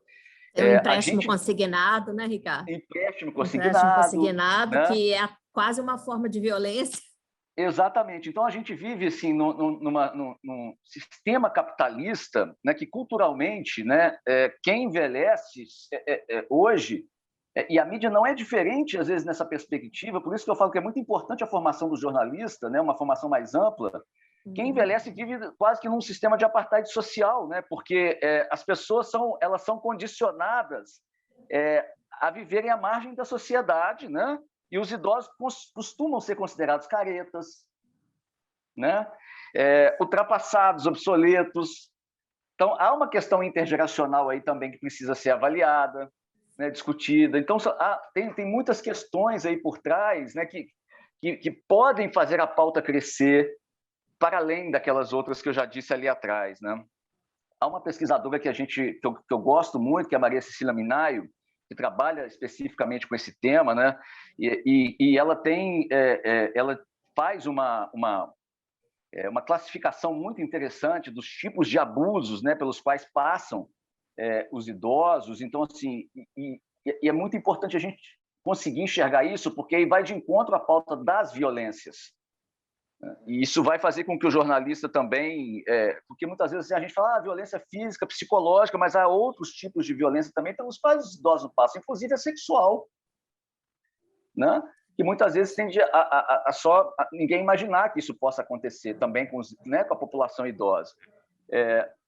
É um empréstimo consignado, né, Ricardo? Empréstimo consignado, né? Que é quase uma forma de violência. Exatamente. Então, a gente vive assim, num sistema capitalista, né, que culturalmente, né, quem envelhece hoje, e a mídia não é diferente, às vezes, nessa perspectiva, por isso que eu falo que é muito importante a formação do jornalista, né, uma formação mais ampla. Quem envelhece vive quase que num sistema de apartheid social, né? Porque as pessoas elas são condicionadas a viverem à margem da sociedade, né? E os idosos costumam ser considerados caretas, né? Ultrapassados, obsoletos. Então, há uma questão intergeracional aí também que precisa ser avaliada, né? Discutida. Então, tem muitas questões aí por trás, né? Que podem fazer a pauta crescer, para além daquelas outras que eu já disse ali atrás, né? Há uma pesquisadora que eu gosto muito, que é a Maria Cecília Minaio, que trabalha especificamente com esse tema, né? E ela ela faz uma classificação muito interessante dos tipos de abusos, né, pelos quais passam os idosos. Então, assim, e é muito importante a gente conseguir enxergar isso, porque aí vai de encontro à pauta das violências. E isso vai fazer com que o jornalista também... porque muitas vezes a gente fala violência física, psicológica, mas há outros tipos de violência também pelos quais os idosos passam, inclusive a sexual, né? Que muitas vezes tende a ninguém imaginar que isso possa acontecer também com a população idosa.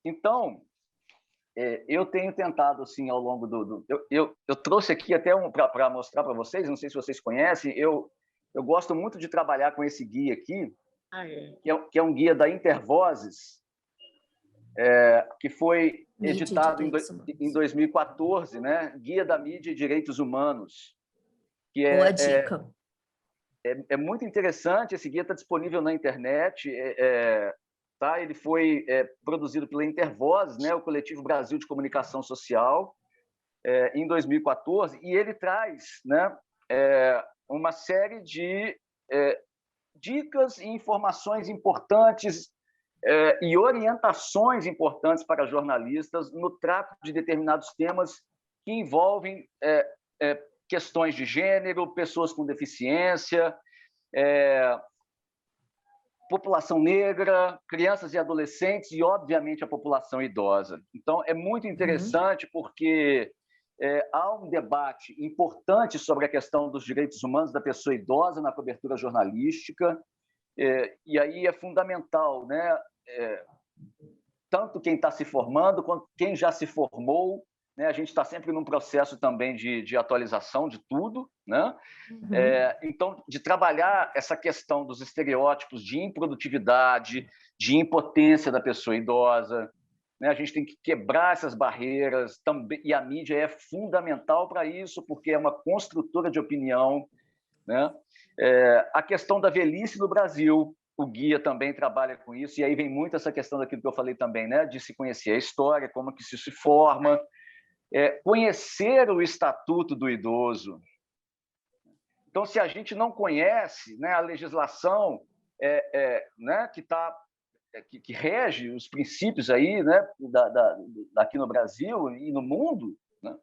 Então, eu tenho tentado, assim, ao longo eu trouxe aqui até para mostrar para vocês, não sei se vocês conhecem, eu gosto muito de trabalhar com esse guia aqui, que é um guia da Intervozes, que foi editado em 2014, né? Guia da Mídia e Direitos Humanos. Que Boa dica. É muito interessante, esse guia está disponível na internet, tá? Ele foi produzido pela Intervozes, né? O Coletivo Brasil de Comunicação Social, em 2014, e ele traz, né, uma série de dicas e informações importantes e orientações importantes para jornalistas no trato de determinados temas que envolvem questões de gênero, pessoas com deficiência, população negra, crianças e adolescentes e, obviamente, a população idosa. Então, é muito interessante porque há um debate importante sobre a questão dos direitos humanos da pessoa idosa na cobertura jornalística, e aí é fundamental, né? Tanto quem está se formando quanto quem já se formou, né? A gente está sempre num processo também de atualização de tudo, né? Então, de trabalhar essa questão dos estereótipos de improdutividade, de impotência da pessoa idosa, né? A gente tem que quebrar essas barreiras também, e a mídia é fundamental para isso, porque é uma construtora de opinião, né? A questão da velhice no Brasil, o guia também trabalha com isso, e aí vem muito essa questão daquilo que eu falei também, né? De se conhecer a história, como que isso se forma, conhecer o Estatuto do Idoso. Então, se a gente não conhece, né, a legislação né, que rege os princípios aí, né, aqui no Brasil e no mundo, né,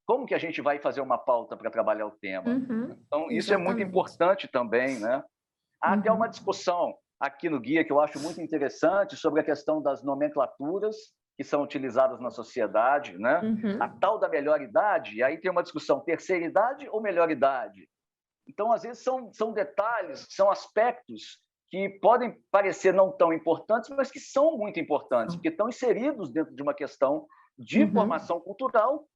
como que a gente vai fazer uma pauta para trabalhar o tema? Então, isso é muito importante também, né? Há até uma discussão aqui no guia que eu acho muito interessante sobre a questão das nomenclaturas que são utilizadas na sociedade, né? A tal da melhor idade, e aí tem uma discussão, terceira idade ou melhor idade? Então, às vezes, são detalhes, são aspectos que podem parecer não tão importantes, mas que são muito importantes, porque estão inseridos dentro de uma questão de formação cultural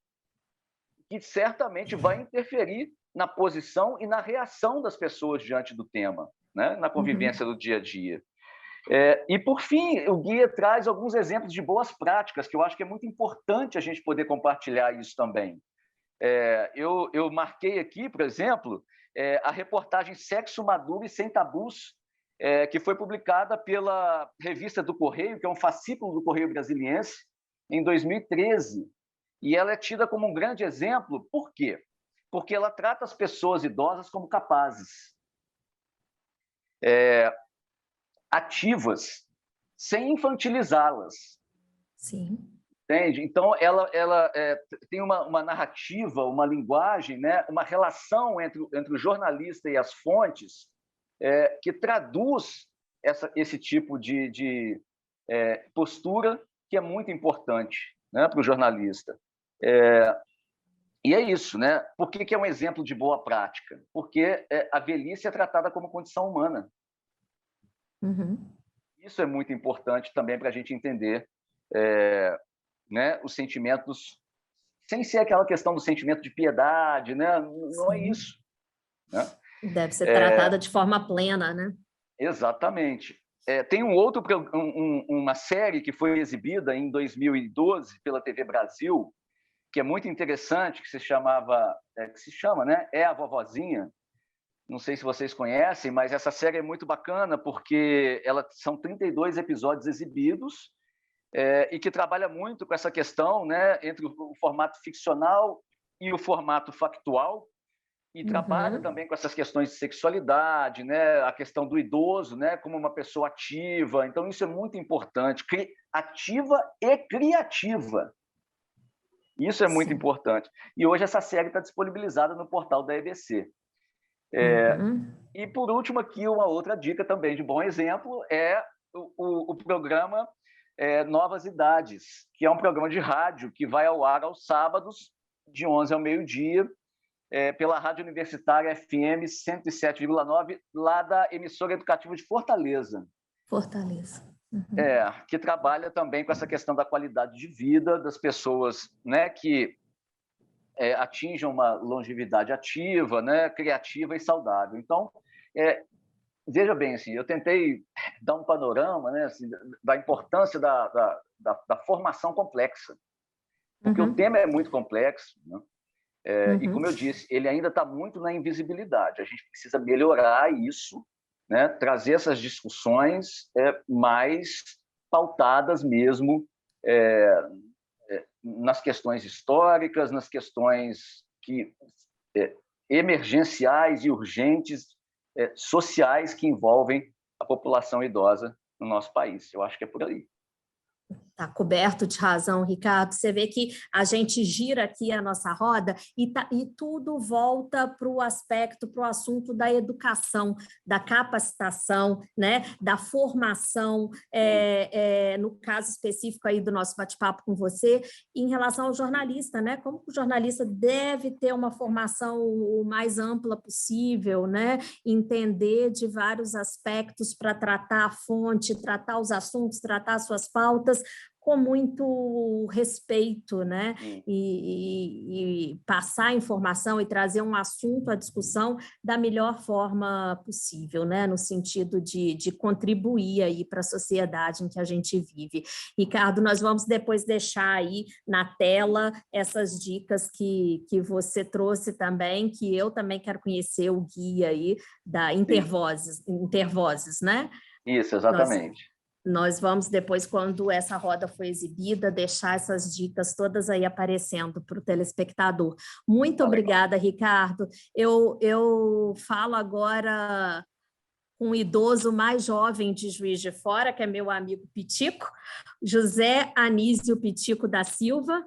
que certamente vai interferir na posição e na reação das pessoas diante do tema, né? Na convivência do dia a dia. E, por fim, o guia traz alguns exemplos de boas práticas, que eu acho que é muito importante a gente poder compartilhar isso também. Eu marquei aqui, por exemplo, a reportagem Sexo Maduro e Sem Tabus, que foi publicada pela Revista do Correio, que é um fascículo do Correio Brasiliense, em 2013. E ela é tida como um grande exemplo. Por quê? Porque ela trata as pessoas idosas como capazes, ativas, sem infantilizá-las. Sim. Entende? Então, ela tem uma narrativa, uma linguagem, né? Uma relação entre o jornalista e as fontes que traduz esse tipo de postura que é muito importante, né, para o jornalista. E é isso, né? Por que é um exemplo de boa prática? Porque a velhice é tratada como condição humana. Isso é muito importante também para a gente entender né, os sentimentos, sem ser aquela questão do sentimento de piedade, né? Não é isso. Né? Deve ser tratada de forma plena, né? Exatamente. Tem uma série que foi exibida em 2012 pela TV Brasil, que é muito interessante, que se chama, né? É a Vovozinha. Não sei se vocês conhecem, mas essa série é muito bacana porque são 32 episódios exibidos e que trabalha muito com essa questão, né, entre o formato ficcional e o formato factual, e trabalha também com essas questões de sexualidade, né, a questão do idoso, né, como uma pessoa ativa. Então, isso é muito importante, ativa e criativa. Isso é muito importante. E hoje essa série está disponibilizada no portal da EBC. E, por último, aqui uma outra dica também de bom exemplo é o programa Novas Idades, que é um programa de rádio que vai ao ar aos sábados, de 11 ao meio-dia, pela Rádio Universitária FM 107,9, lá da emissora educativa de Fortaleza. Que trabalha também com essa questão da qualidade de vida das pessoas, né, que atinjam uma longevidade ativa, né, criativa e saudável. Então, veja bem, assim, eu tentei dar um panorama, né, assim, da importância da formação complexa, porque o tema é muito complexo, né? E, como eu disse, ele ainda está muito na invisibilidade. A gente precisa melhorar isso, né? Trazer essas discussões mais pautadas mesmo nas questões históricas, nas questões emergenciais e urgentes, sociais que envolvem a população idosa no nosso país. Eu acho que é por aí. Está coberto de razão, Ricardo. Você vê que a gente gira aqui a nossa roda e tudo volta para o aspecto, para o assunto da educação, da capacitação, né? Da formação, no caso específico aí do nosso bate-papo com você, em relação ao jornalista, né? Como o jornalista deve ter uma formação o mais ampla possível, né? Entender de vários aspectos para tratar a fonte, tratar os assuntos, tratar as suas pautas, com muito respeito, né? E passar a informação e trazer um assunto à discussão da melhor forma possível, né? No sentido de contribuir aí para a sociedade em que a gente vive. Ricardo, nós vamos depois deixar aí na tela essas dicas que você trouxe também, que eu também quero conhecer o guia aí da Intervozes, né? Isso, exatamente. Nós vamos depois, quando essa roda for exibida, deixar essas dicas todas aí aparecendo para o telespectador. Muito obrigada, Ricardo. Eu falo agora com um idoso mais jovem de Juiz de Fora, que é meu amigo Pitico, José Anísio Pitico da Silva.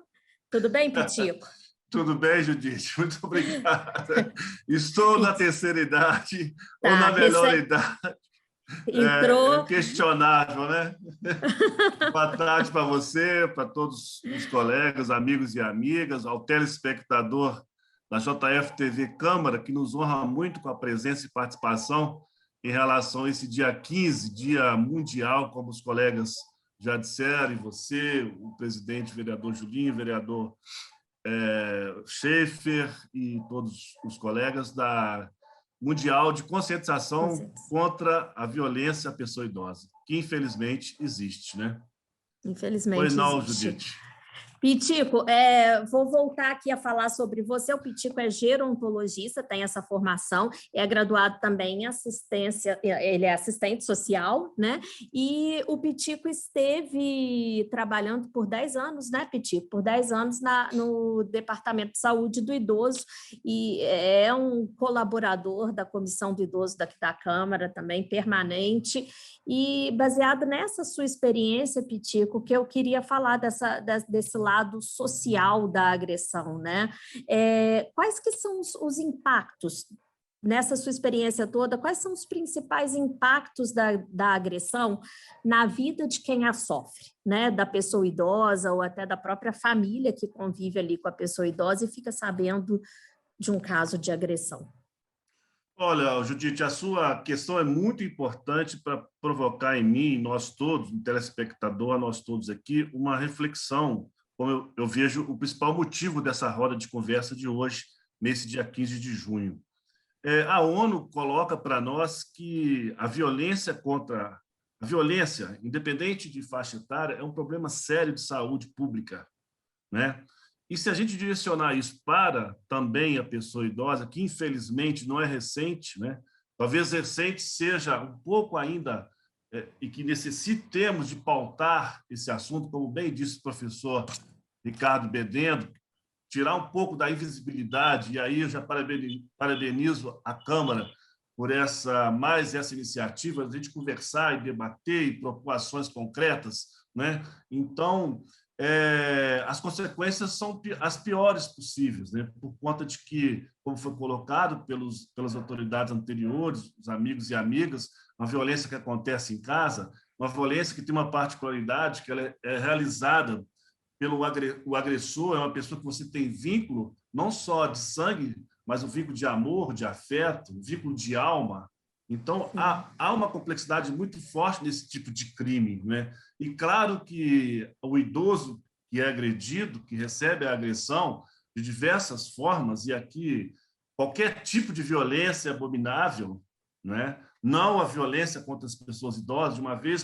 Tudo bem, Pitico? Tudo bem, Judite? Muito obrigada. Estou na terceira idade, ou na melhor idade. Entrou... É questionável, né? Boa tarde para você, para todos os colegas, amigos e amigas, ao telespectador da JF TV Câmara, que nos honra muito com a presença e participação em relação a esse dia 15, Dia Mundial, como os colegas já disseram, e você, o presidente, o vereador Julinho, o vereador Schaefer e todos os colegas da Mundial de Conscientização contra a Violência à Pessoa Idosa, que infelizmente existe, né? Infelizmente Pois não, existe. Judite. Pitico, vou voltar aqui a falar sobre você. O Pitico é gerontologista, tem essa formação, é graduado também em assistência, ele é assistente social, né? E o Pitico esteve trabalhando por 10 anos, né, Pitico? Por 10 anos no Departamento de Saúde do Idoso, e é um colaborador da Comissão do Idoso daqui da Câmara, também permanente. E baseado nessa sua experiência, Pitico, que eu queria falar desse lado social da agressão, né? Quais que são os impactos, nessa sua experiência toda, quais são os principais impactos da agressão na vida de quem a sofre, né? Da pessoa idosa ou até da própria família que convive ali com a pessoa idosa e fica sabendo de um caso de agressão? Olha, Judite, a sua questão é muito importante para provocar em mim, nós todos, no telespectador, nós todos aqui, uma reflexão, como eu vejo o principal motivo dessa roda de conversa de hoje, nesse dia 15 de junho. A ONU coloca para nós que a violência, independente de faixa etária, é um problema sério de saúde pública, né? E se a gente direcionar isso para também a pessoa idosa, que infelizmente não é recente, né? Talvez recente seja um pouco ainda, e que necessitemos de pautar esse assunto, como bem disse o professor Ricardo Bedendo, tirar um pouco da invisibilidade, e aí eu já parabenizo a Câmara por essa iniciativa, a gente conversar e debater e propor ações concretas, né? Então, as consequências são as piores possíveis, né? Por conta de que, como foi colocado pelas autoridades anteriores, os amigos e amigas, uma violência que acontece em casa, uma violência que tem uma particularidade, que ela é realizada pelo agressor, é uma pessoa que você tem vínculo, não só de sangue, mas um vínculo de amor, de afeto, um vínculo de alma. Então, há uma complexidade muito forte nesse tipo de crime, né? E claro que o idoso que é agredido, que recebe a agressão de diversas formas, e aqui qualquer tipo de violência é abominável, né? Não a violência contra as pessoas idosas, de uma vez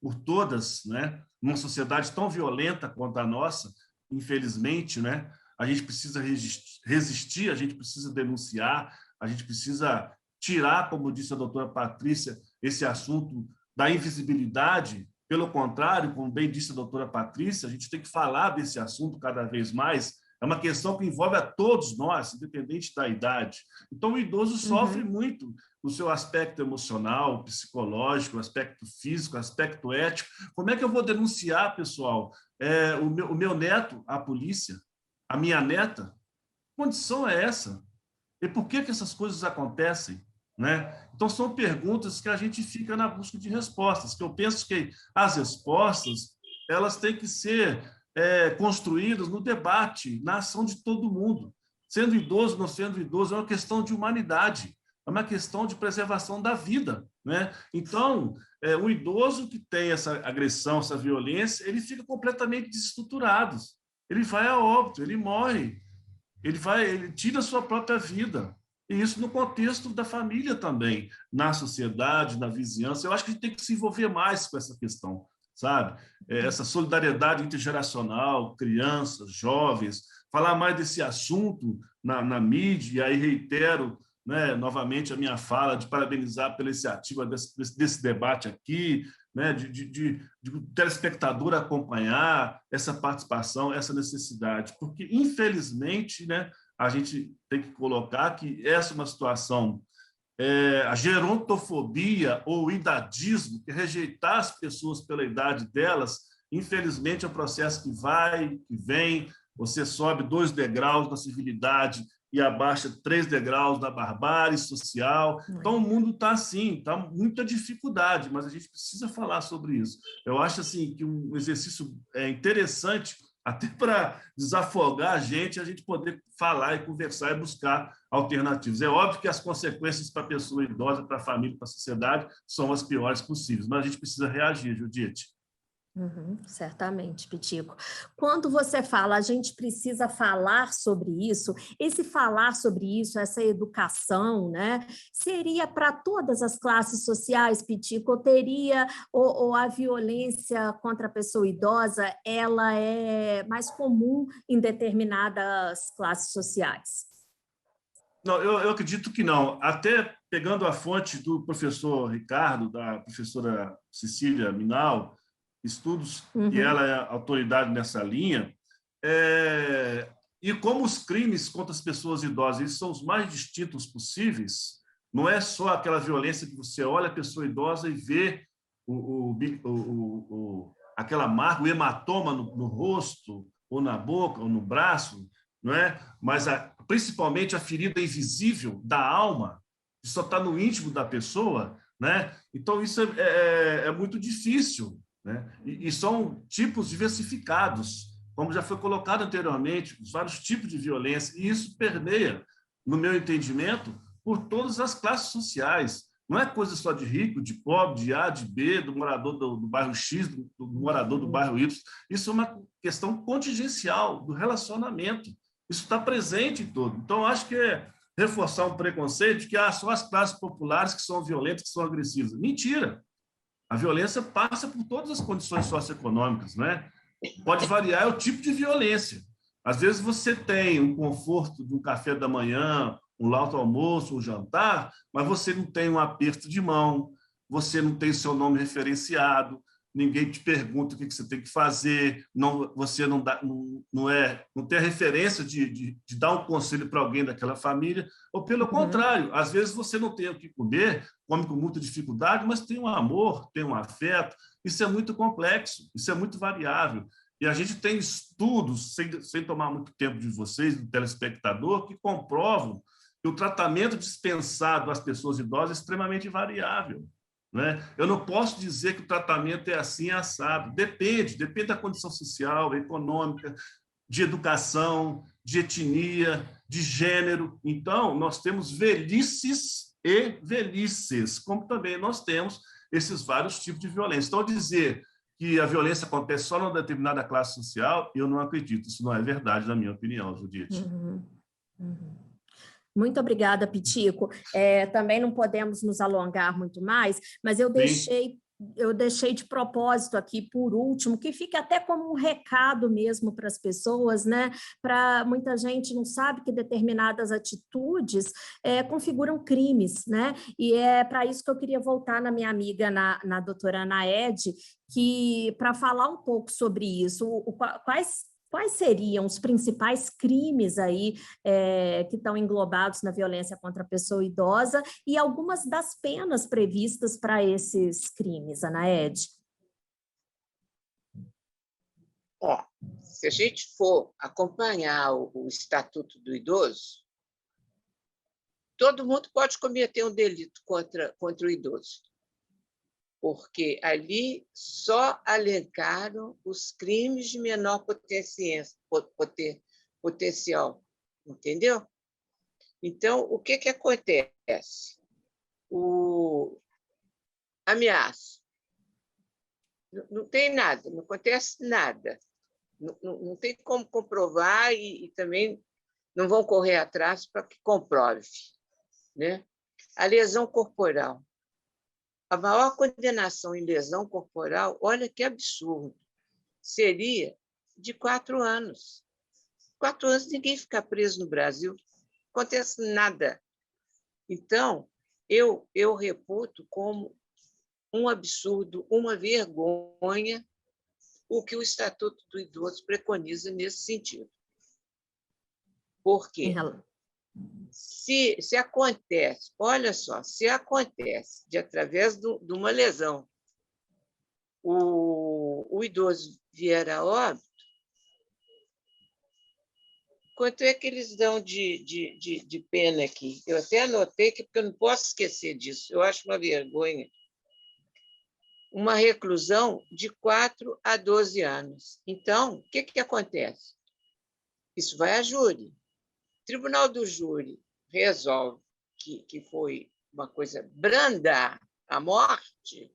por todas, né? Numa sociedade tão violenta quanto a nossa, infelizmente, né? A gente precisa resistir, a gente precisa denunciar, a gente precisa tirar, como disse a doutora Patrícia, esse assunto da invisibilidade. Pelo contrário, como bem disse a doutora Patrícia, a gente tem que falar desse assunto cada vez mais. É uma questão que envolve a todos nós, independente da idade. Então, o idoso sofre muito no seu aspecto emocional, psicológico, aspecto físico, aspecto ético. Como é que eu vou denunciar, pessoal, o meu neto à polícia, a minha neta? Que condição é essa? E por que essas coisas acontecem? Né? Então, são perguntas que a gente fica na busca de respostas, que eu penso que as respostas elas têm que ser construídas no debate, na ação de todo mundo. Sendo idoso, não sendo idoso, é uma questão de humanidade. é uma questão de preservação da vida, né? Então, o idoso que tem essa agressão, essa violência, ele fica completamente desestruturado. Ele vai a óbito, ele morre, ele tira a sua própria vida. E isso no contexto da família também, na sociedade, na vizinhança. Eu acho que a gente tem que se envolver mais com essa questão, sabe? Essa solidariedade intergeracional, crianças, jovens, falar mais desse assunto na mídia, e aí reitero, né, novamente a minha fala de parabenizar pela iniciativa desse debate aqui, né, de o telespectador acompanhar essa participação, essa necessidade, porque, infelizmente, né, a gente tem que colocar que essa é uma situação, a gerontofobia ou o idadismo, que é rejeitar as pessoas pela idade delas, infelizmente é um processo que vai, que vem, você sobe 2 degraus da civilidade e abaixa 3 degraus da barbárie social. Então, o mundo está assim, está muita dificuldade, mas a gente precisa falar sobre isso. Eu acho assim, que um exercício interessante, até para desafogar a gente poder falar e conversar e buscar alternativas. É óbvio que as consequências para a pessoa idosa, para a família, para a sociedade, são as piores possíveis, mas a gente precisa reagir, Judite. Certamente, Pitico. Quando você fala, a gente precisa falar sobre isso, esse falar sobre isso, essa educação, né, seria para todas as classes sociais, Pitico, ou a violência contra a pessoa idosa, ela é mais comum em determinadas classes sociais? Não, eu acredito que não. Até pegando a fonte do professor Ricardo, da professora Cecília Minal, estudos, que ela é a autoridade nessa linha, e como os crimes contra as pessoas idosas eles são os mais distintos possíveis, não é só aquela violência que você olha a pessoa idosa e vê aquela marca, o hematoma no rosto, ou na boca, ou no braço, não é? Mas principalmente a ferida invisível da alma, que só está no íntimo da pessoa, né? Então, isso é muito difícil, né? E são tipos diversificados, como já foi colocado anteriormente, vários tipos de violência, e isso permeia, no meu entendimento, por todas as classes sociais. Não é coisa só de rico, de pobre, de A, de B, do morador do bairro X, do morador do bairro Y. Isso é uma questão contingencial do relacionamento. Isso está presente em tudo. Então, acho que reforçar um preconceito de que só as classes populares que são violentas, que são agressivas. Mentira! A violência passa por todas as condições socioeconômicas, né? Pode variar o tipo de violência. Às vezes você tem um conforto de um café da manhã, um lauto almoço, um jantar, mas você não tem um aperto de mão, você não tem seu nome referenciado, ninguém te pergunta o que você tem que fazer, você não tem a referência de dar um conselho para alguém daquela família, ou pelo contrário, às vezes você não tem o que comer, come com muita dificuldade, mas tem um amor, tem um afeto. Isso é muito complexo, isso é muito variável. E a gente tem estudos, sem tomar muito tempo de vocês, do telespectador, que comprovam que o tratamento dispensado às pessoas idosas é extremamente variável. Né? Eu não posso dizer que o tratamento é assim, assado. Depende da condição social, econômica, de educação, de etnia, de gênero. Então, nós temos velhices e velhices, como também nós temos esses vários tipos de violência. Então, dizer que a violência acontece só numa determinada classe social, eu não acredito. Isso não é verdade, na minha opinião, Judite. Muito obrigada, Pitico. Também não podemos nos alongar muito mais, mas eu deixei de propósito aqui, por último, que fique até como um recado mesmo para as pessoas, né? Para muita gente não sabe que determinadas atitudes configuram crimes, né? E é para isso que eu queria voltar na minha amiga, na doutora Anaede, para falar um pouco sobre isso. Quais seriam os principais crimes aí que estão englobados na violência contra a pessoa idosa e algumas das penas previstas para esses crimes, Anaede? Se a gente for acompanhar o Estatuto do Idoso, todo mundo pode cometer um delito contra o idoso, porque ali só alencaram os crimes de menor potencial, entendeu? Então, o que acontece? Ameaça. Não tem nada, não acontece nada. Não tem como comprovar e também não vão correr atrás para que comprove, né? A lesão corporal. A maior condenação em lesão corporal, olha que absurdo, seria de 4 anos. 4 anos ninguém fica preso no Brasil, não acontece nada. Então, eu reputo como um absurdo, uma vergonha, o que o Estatuto do Idoso preconiza nesse sentido. Por quê? Se acontece, olha só, se acontece de através de uma lesão, o idoso vier a óbito, quanto é que eles dão de pena aqui? Eu até anotei, porque eu não posso esquecer disso, eu acho uma vergonha. Uma reclusão de 4 a 12 anos. Então, o que acontece? Isso vai a júri. O Tribunal do Júri resolve que foi uma coisa branda, a morte,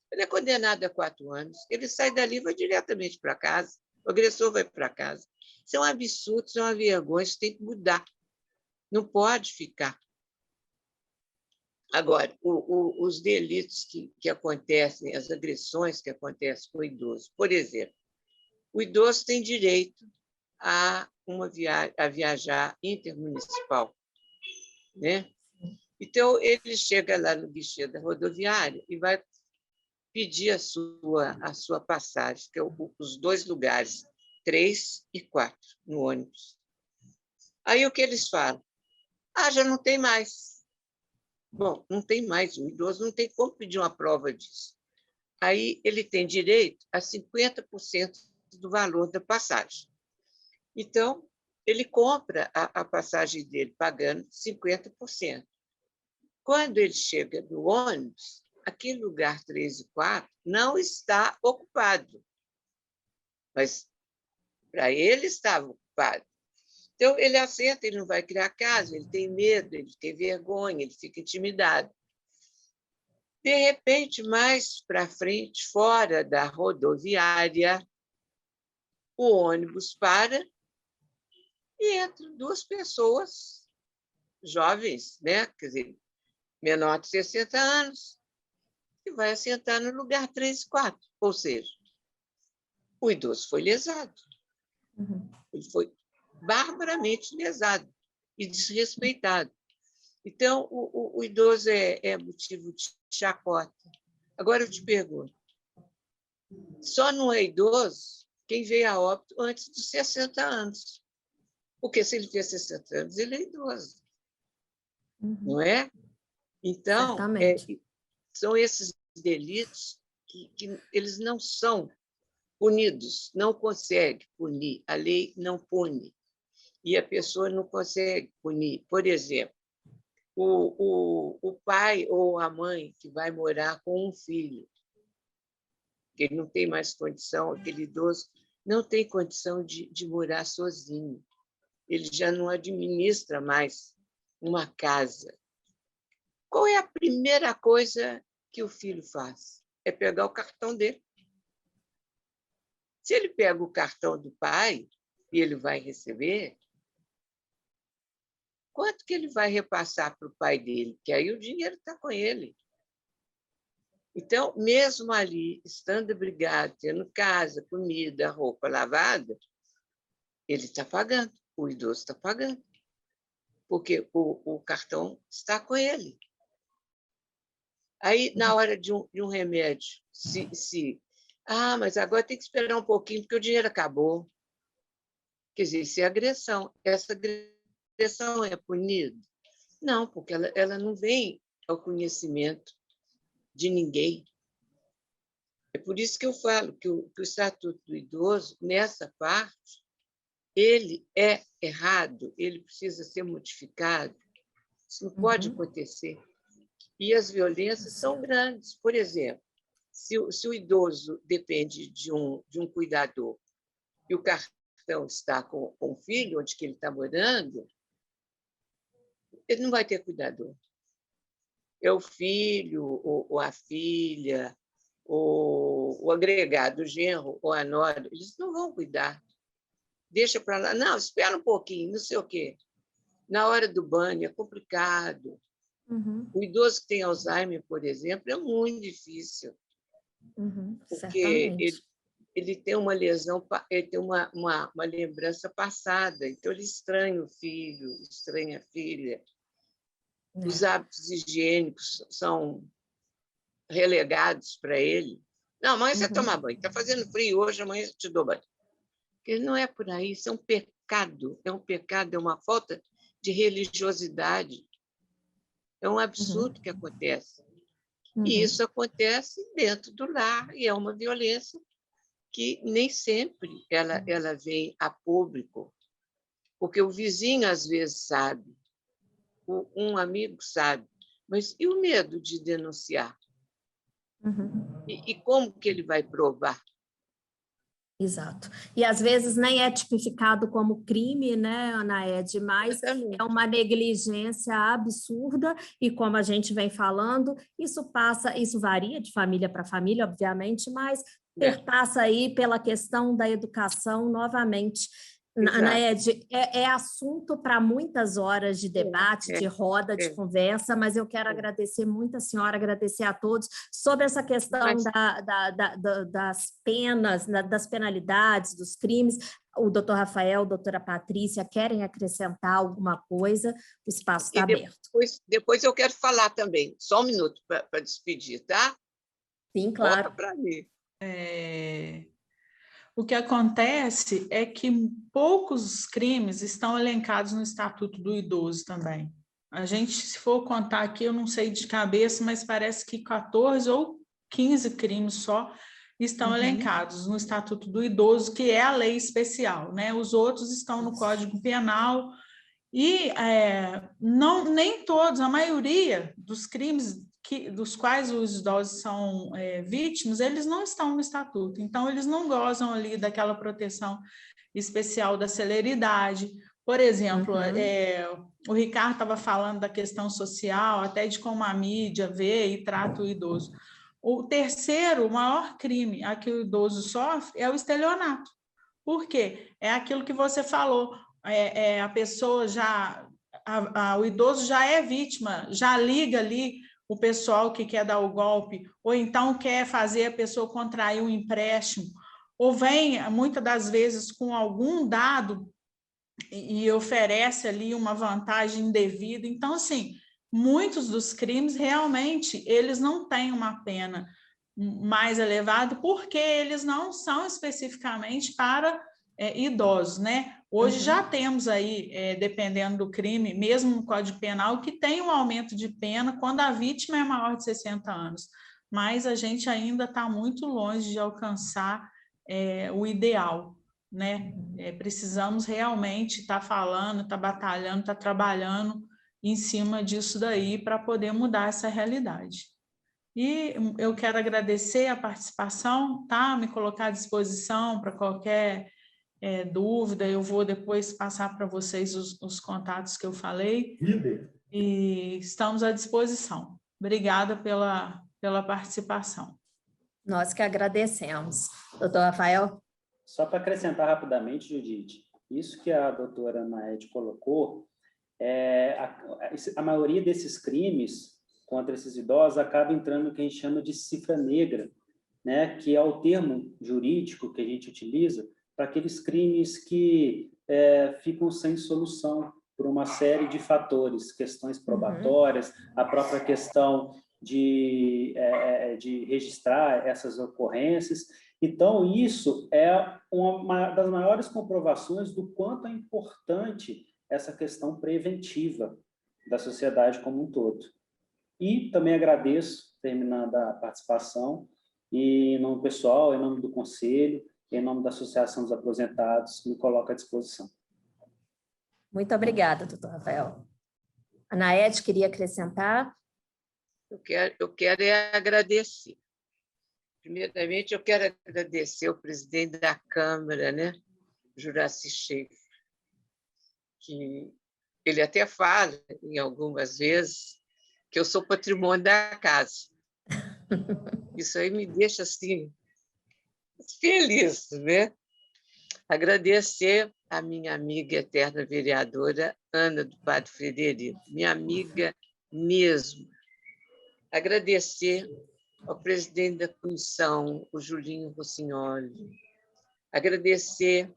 ele é condenado a 4 anos, ele sai dali e vai diretamente para casa, o agressor vai para casa. Isso é um absurdo, isso é uma vergonha, isso tem que mudar. Não pode ficar. Agora, os delitos que acontecem, as agressões que acontecem com o idoso. Por exemplo, o idoso tem direito a viajar intermunicipal, né? Então, ele chega lá no guichê da rodoviária e vai pedir a sua passagem, que é os 2 lugares, 3 e 4, no ônibus. Aí, o que eles falam? Já não tem mais. Bom, não tem mais, o idoso não tem como pedir uma prova disso. Aí ele tem direito a 50% do valor da passagem. Então, ele compra a passagem dele pagando 50%. Quando ele chega no ônibus, aquele lugar 3 e 4 não está ocupado, mas para ele estava ocupado. Então, ele aceita, ele não vai criar caso, ele tem medo, ele tem vergonha, ele fica intimidado. De repente, mais para frente, fora da rodoviária, o ônibus para e entram 2 pessoas jovens, né? Quer dizer, menor de 60 anos, e vai assentar no lugar 3 e 4. Ou seja, o idoso foi lesado. Ele foi barbaramente lesado e desrespeitado. Então, o idoso é motivo de chacota. Agora, eu te pergunto, só não é idoso quem veio a óbito antes dos 60 anos. Porque, se ele fez 60 anos, ele é idoso. Não é? Então, são esses delitos que eles não são punidos, não consegue punir, a lei não pune. E a pessoa não consegue punir. Por exemplo, o pai ou a mãe que vai morar com um filho, que ele não tem mais condição, aquele idoso não tem condição de morar sozinho. Ele já não administra mais uma casa. Qual é a primeira coisa que o filho faz? É pegar o cartão dele. Se ele pega o cartão do pai e ele vai receber, quanto que ele vai repassar para o pai dele? Que aí o dinheiro está com ele. Então, mesmo ali, estando abrigado, tendo casa, comida, roupa lavada, ele está pagando, o idoso está pagando, porque o cartão está com ele. Aí, na hora de um remédio, mas agora tem que esperar um pouquinho, porque o dinheiro acabou. Quer dizer, isso é agressão. Essa agressão é punida? Não, porque ela não vem ao conhecimento de ninguém. É por isso que eu falo que o Estatuto do Idoso, nessa parte, ele é errado, ele precisa ser modificado. Isso não pode acontecer. E as violências são grandes. Por exemplo, se o idoso depende de um cuidador e o cartão está com o filho, onde que ele está morando, ele não vai ter cuidador. É o filho, ou a filha, ou o agregado, o genro, ou a nora, eles não vão cuidar. Deixa para lá. Não, espera um pouquinho, não sei o quê. Na hora do banho é complicado. O idoso que tem Alzheimer, por exemplo, é muito difícil. Porque ele tem uma lesão, ele tem uma lembrança passada, então ele estranha o filho, estranha a filha. Os hábitos higiênicos são relegados para ele. Não, amanhã você toma banho, está fazendo frio hoje, amanhã eu te dou banho. Porque não é por aí, isso é um pecado, é uma falta de religiosidade. É um absurdo que acontece. E isso acontece dentro do lar, e é uma violência que nem sempre ela vem a público, porque o vizinho às vezes sabe, um amigo sabe, mas e o medo de denunciar? E como que ele vai provar? Exato. E às vezes nem é tipificado como crime, né, Anaede, mas é uma negligência absurda, e como a gente vem falando, isso varia de família para família, obviamente, mas perpassa aí pela questão da educação novamente. Anaede, é assunto para muitas horas de debate, de roda, de conversa, mas eu quero agradecer muito a senhora, agradecer a todos sobre essa questão das penas, das penalidades, dos crimes. O doutor Rafael, a doutora Patrícia, querem acrescentar alguma coisa? O espaço está aberto. Depois eu quero falar também, só um minuto para despedir, tá? Sim, claro. Volta para mim. O que acontece é que poucos crimes estão elencados no Estatuto do Idoso também. A gente, se for contar aqui, eu não sei de cabeça, mas parece que 14 ou 15 crimes só estão elencados no Estatuto do Idoso, que é a lei especial, né? Os outros estão no Código Penal e nem todos, a maioria dos crimes dos quais os idosos são vítimas, eles não estão no estatuto, então eles não gozam ali daquela proteção especial da celeridade. Por exemplo, o Ricardo estava falando da questão social, até de como a mídia vê e trata o idoso. O terceiro, o maior crime a que o idoso sofre é o estelionato. Por quê? É aquilo que você falou, a pessoa o idoso já é vítima, já liga ali o pessoal que quer dar o golpe, ou então quer fazer a pessoa contrair um empréstimo, ou vem, muitas das vezes, com algum dado e oferece ali uma vantagem indevida. Então, assim, muitos dos crimes, realmente, eles não têm uma pena mais elevada, porque eles não são especificamente para idosos, né? Hoje já temos aí, dependendo do crime, mesmo no Código Penal, que tem um aumento de pena quando a vítima é maior de 60 anos. Mas a gente ainda está muito longe de alcançar o ideal, né? Precisamos realmente estar falando, estar batalhando, estar trabalhando em cima disso daí para poder mudar essa realidade. E eu quero agradecer a participação, tá? Me colocar à disposição para qualquer dúvida, eu vou depois passar para vocês os contatos que eu falei. E estamos à disposição. Obrigada pela participação. Nós que agradecemos. Doutor Rafael? Só para acrescentar rapidamente, Judite, isso que a doutora Anaede colocou, a maioria desses crimes contra esses idosos acaba entrando no que a gente chama de cifra negra, né, que é o termo jurídico que a gente utiliza para aqueles crimes que ficam sem solução por uma série de fatores, questões probatórias, a própria questão de registrar essas ocorrências. Então, isso é uma das maiores comprovações do quanto é importante essa questão preventiva da sociedade como um todo. E também agradeço, terminando a participação, e em nome do pessoal, em nome do Conselho, em nome da Associação dos Aposentados, me coloco à disposição. Muito obrigada, doutor Rafael. Anaede, queria acrescentar? Eu quero agradecer. Primeiramente, eu quero agradecer ao presidente da Câmara, né, Juraci Schaefer, que Ele até fala, em algumas vezes, que eu sou patrimônio da casa. Isso aí me deixa assim feliz, né? Agradecer a minha amiga eterna vereadora Ana do Padre Frederico, minha amiga mesmo. Agradecer ao presidente da comissão, o Julinho Rossignoli. Agradecer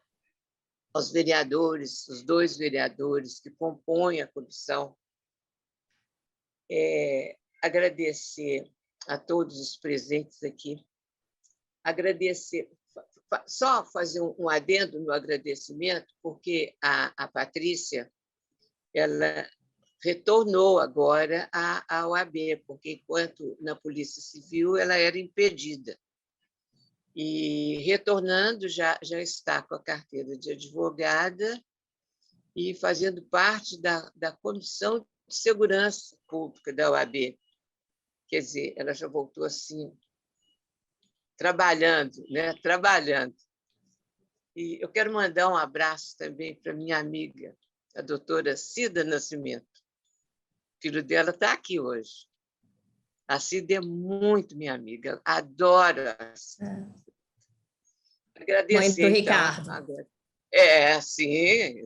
aos vereadores, os 2 vereadores que compõem a comissão. Agradecer a todos os presentes aqui. Agradecer, só fazer um adendo no agradecimento, porque a Patrícia, ela retornou agora à OAB, porque enquanto na Polícia Civil ela era impedida. E retornando, já está com a carteira de advogada e fazendo parte da Comissão de Segurança Pública da OAB. Quer dizer, ela já voltou assim, trabalhando, né? Trabalhando. E eu quero mandar um abraço também para minha amiga, a doutora Cida Nascimento. O filho dela está aqui hoje. A Cida é muito minha amiga, adoro a Cida. Agradecer, mãe do Ricardo. Agora. Sim,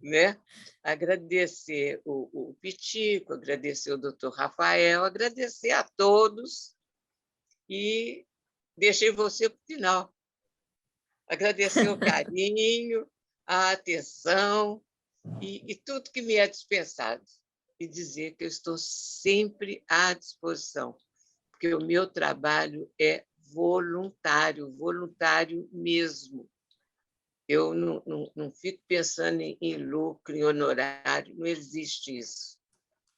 né? Agradecer o Pitico, agradecer o doutor Rafael, agradecer a todos e deixei você para o final. Agradecer o carinho, a atenção e tudo que me é dispensado. E dizer que eu estou sempre à disposição, porque o meu trabalho é voluntário mesmo. Eu não fico pensando em lucro, em honorário, não existe isso.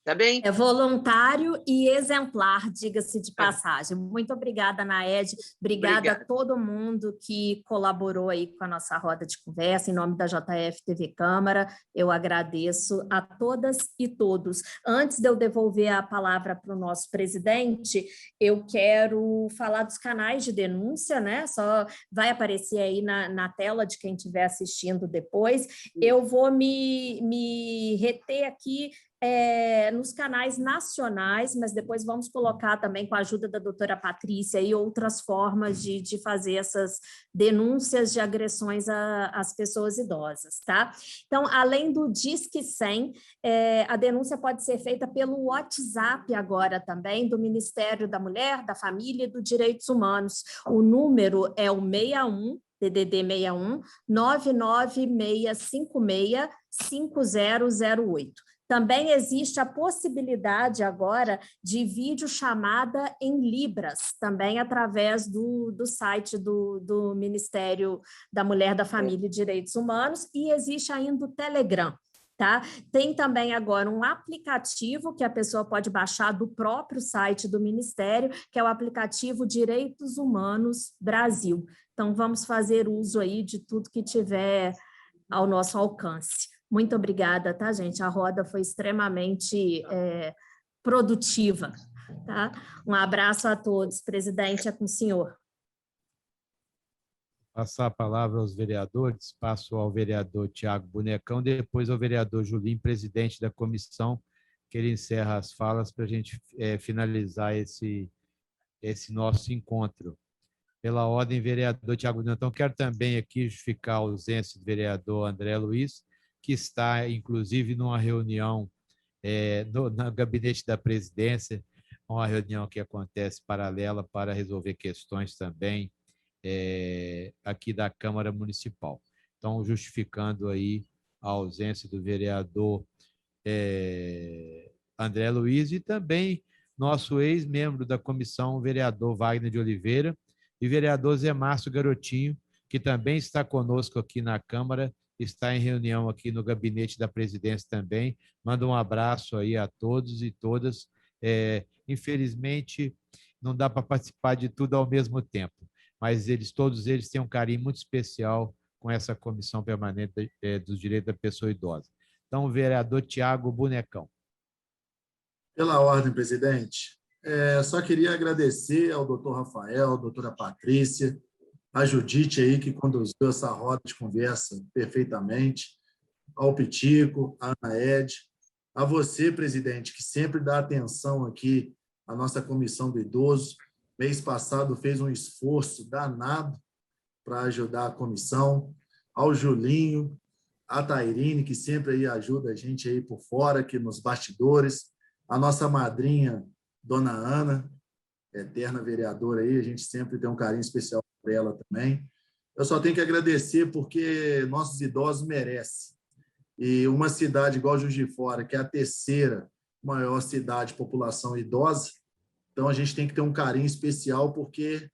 Tá bem? É voluntário e exemplar, diga-se de passagem. Muito obrigada, Anaed. Obrigada a todo mundo que colaborou aí com a nossa roda de conversa. Em nome da JF TV Câmara, eu agradeço a todas e todos. Antes de eu devolver a palavra para o nosso presidente, eu quero falar dos canais de denúncia, né? Só vai aparecer aí na tela de quem estiver assistindo depois. Eu vou me reter aqui nos canais nacionais, mas depois vamos colocar também, com a ajuda da doutora Patrícia, e outras formas de fazer essas denúncias de agressões às pessoas idosas, tá? Então, além do Disque 100, a denúncia pode ser feita pelo WhatsApp agora também, do Ministério da Mulher, da Família e dos Direitos Humanos. O número é o 61, DDD 61 99656 5008. Também existe a possibilidade agora de videochamada em Libras, também através do site do Ministério da Mulher, da Família e Direitos Humanos, e existe ainda o Telegram. Tá? Tem também agora um aplicativo que a pessoa pode baixar do próprio site do Ministério, que é o aplicativo Direitos Humanos Brasil. Então, vamos fazer uso aí de tudo que tiver ao nosso alcance. Muito obrigada, tá, gente? A roda foi extremamente produtiva, tá? Um abraço a todos. Presidente, é com o senhor. Passar a palavra aos vereadores, passo ao vereador Tiago Bonecão, depois ao vereador Julinho, presidente da comissão, que ele encerra as falas para a gente finalizar esse nosso encontro. Pela ordem, vereador Tiago Bonecão. Quero também aqui justificar a ausência do vereador André Luiz, que está, inclusive, numa reunião no gabinete da presidência, uma reunião que acontece paralela para resolver questões também aqui da Câmara Municipal. Então, justificando aí a ausência do vereador André Luiz e também nosso ex-membro da comissão, o vereador Wagner de Oliveira, e o vereador Zé Márcio Garotinho, que também está conosco aqui na Câmara, está em reunião aqui no gabinete da presidência também. Manda um abraço aí a todos e todas. Infelizmente, não dá para participar de tudo ao mesmo tempo, mas todos eles têm um carinho muito especial com essa comissão permanente dos direitos da pessoa idosa. Então, o vereador Tiago Bonecão. Pela ordem, presidente, só queria agradecer ao doutor Rafael, à doutora Patrícia, a Judite aí, que conduziu essa roda de conversa perfeitamente. ao Pitico, à Ana Ed, a você, presidente, que sempre dá atenção aqui à nossa Comissão do Idoso. Mês passado fez um esforço danado para ajudar a comissão, ao Julinho, a Tairine, que sempre aí ajuda a gente aí por fora, aqui nos bastidores, a nossa madrinha, dona Ana, eterna vereadora aí, a gente sempre tem um carinho especial por ela também. Eu só tenho que agradecer porque nossos idosos merecem. E uma cidade igual Juiz de Fora, que é a terceira maior cidade de população idosa, então a gente tem que ter um carinho especial porque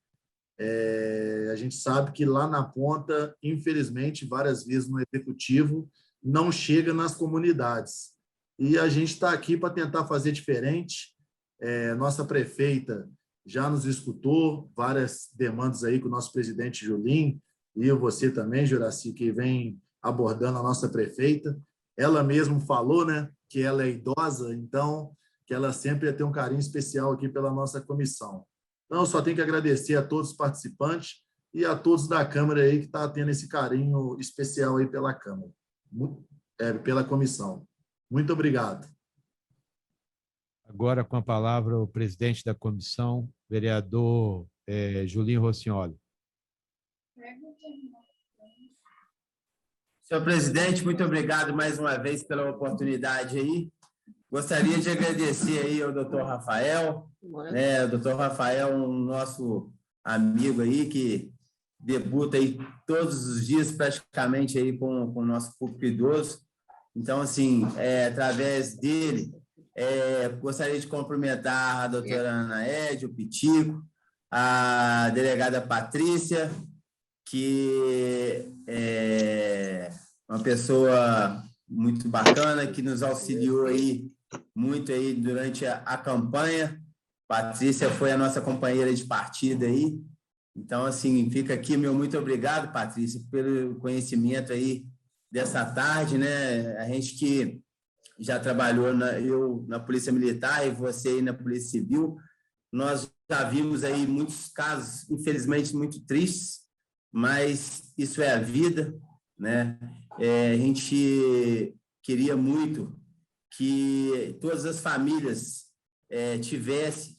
a gente sabe que lá na ponta, infelizmente, várias vezes no executivo, não chega nas comunidades. E a gente está aqui para tentar fazer diferente. Nossa prefeita já nos escutou, várias demandas aí com o nosso presidente Julinho, e você também, Juraci, que vem abordando a nossa prefeita. Ela mesma falou, né, que ela é idosa, então que ela sempre ia ter um carinho especial aqui pela nossa comissão. Então, eu só tenho que agradecer a todos os participantes e a todos da Câmara aí que está tendo esse carinho especial aí pela Câmara, pela comissão. Muito obrigado. Agora, com a palavra, o presidente da comissão, vereador Julinho Rossignoli. Senhor presidente, muito obrigado mais uma vez pela oportunidade aí. Gostaria de agradecer aí ao doutor Rafael, né? O doutor Rafael é um nosso amigo aí que debuta aí todos os dias praticamente aí com o nosso público idoso. Então, assim, através dele, gostaria de cumprimentar a doutora Ana Ed, o Pitico, a delegada Patrícia, que é uma pessoa muito bacana, que nos auxiliou aí muito aí durante a campanha. Patrícia foi a nossa companheira de partido aí. Então, assim, fica aqui meu muito obrigado, Patrícia, pelo conhecimento aí dessa tarde, né? A gente que já trabalhou, eu na Polícia Militar e você aí na Polícia Civil, nós já vimos aí muitos casos, infelizmente, muito tristes, mas isso é a vida, né? A gente queria muito que todas as famílias tivessem,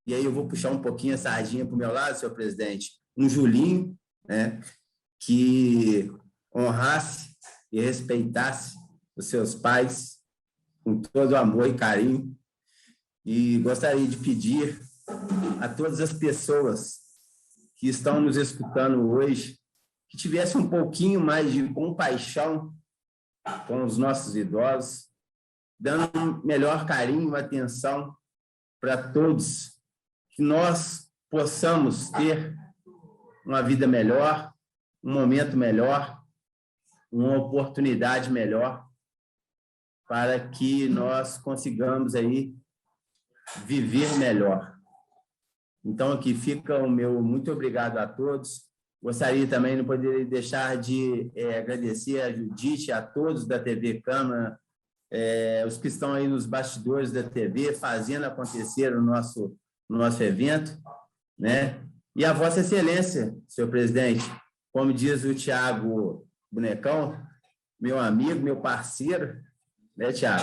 e aí eu vou puxar um pouquinho a sardinha para o meu lado, senhor presidente, um Julinho, né, que honrasse e respeitasse os seus pais com todo amor e carinho. E gostaria de pedir a todas as pessoas que estão nos escutando hoje que tivessem um pouquinho mais de compaixão com os nossos idosos, dando um melhor carinho, atenção para todos, que nós possamos ter uma vida melhor, um momento melhor, uma oportunidade melhor, para que nós consigamos aí viver melhor. Então, aqui fica o meu muito obrigado a todos. Gostaria também, não poderia deixar de agradecer a Judite, a todos da TV Câmara, os que estão aí nos bastidores da TV, fazendo acontecer o nosso evento, né? E a Vossa Excelência, senhor presidente, como diz o Tiago Bonecão, meu amigo, meu parceiro, né, Tiago?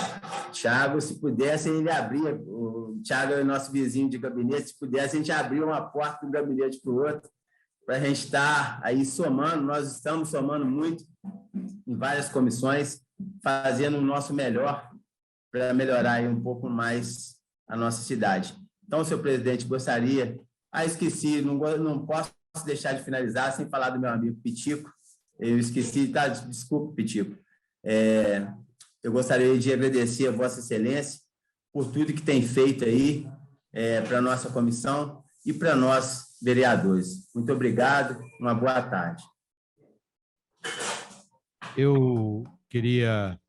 Tiago, se pudesse, ele abria, o Tiago é nosso vizinho de gabinete, se pudesse, a gente abria uma porta de um gabinete para o outro, para a gente estar aí somando. Nós estamos somando muito em várias comissões, fazendo o nosso melhor para melhorar aí um pouco mais a nossa cidade. Então, senhor presidente, gostaria... esqueci, não posso deixar de finalizar sem falar do meu amigo Pitico. Eu esqueci, tá? Desculpe, Pitico. Eu gostaria de agradecer a Vossa Excelência por tudo que tem feito aí para a nossa comissão e para nós, vereadores. Muito obrigado, uma boa tarde. Eu queria,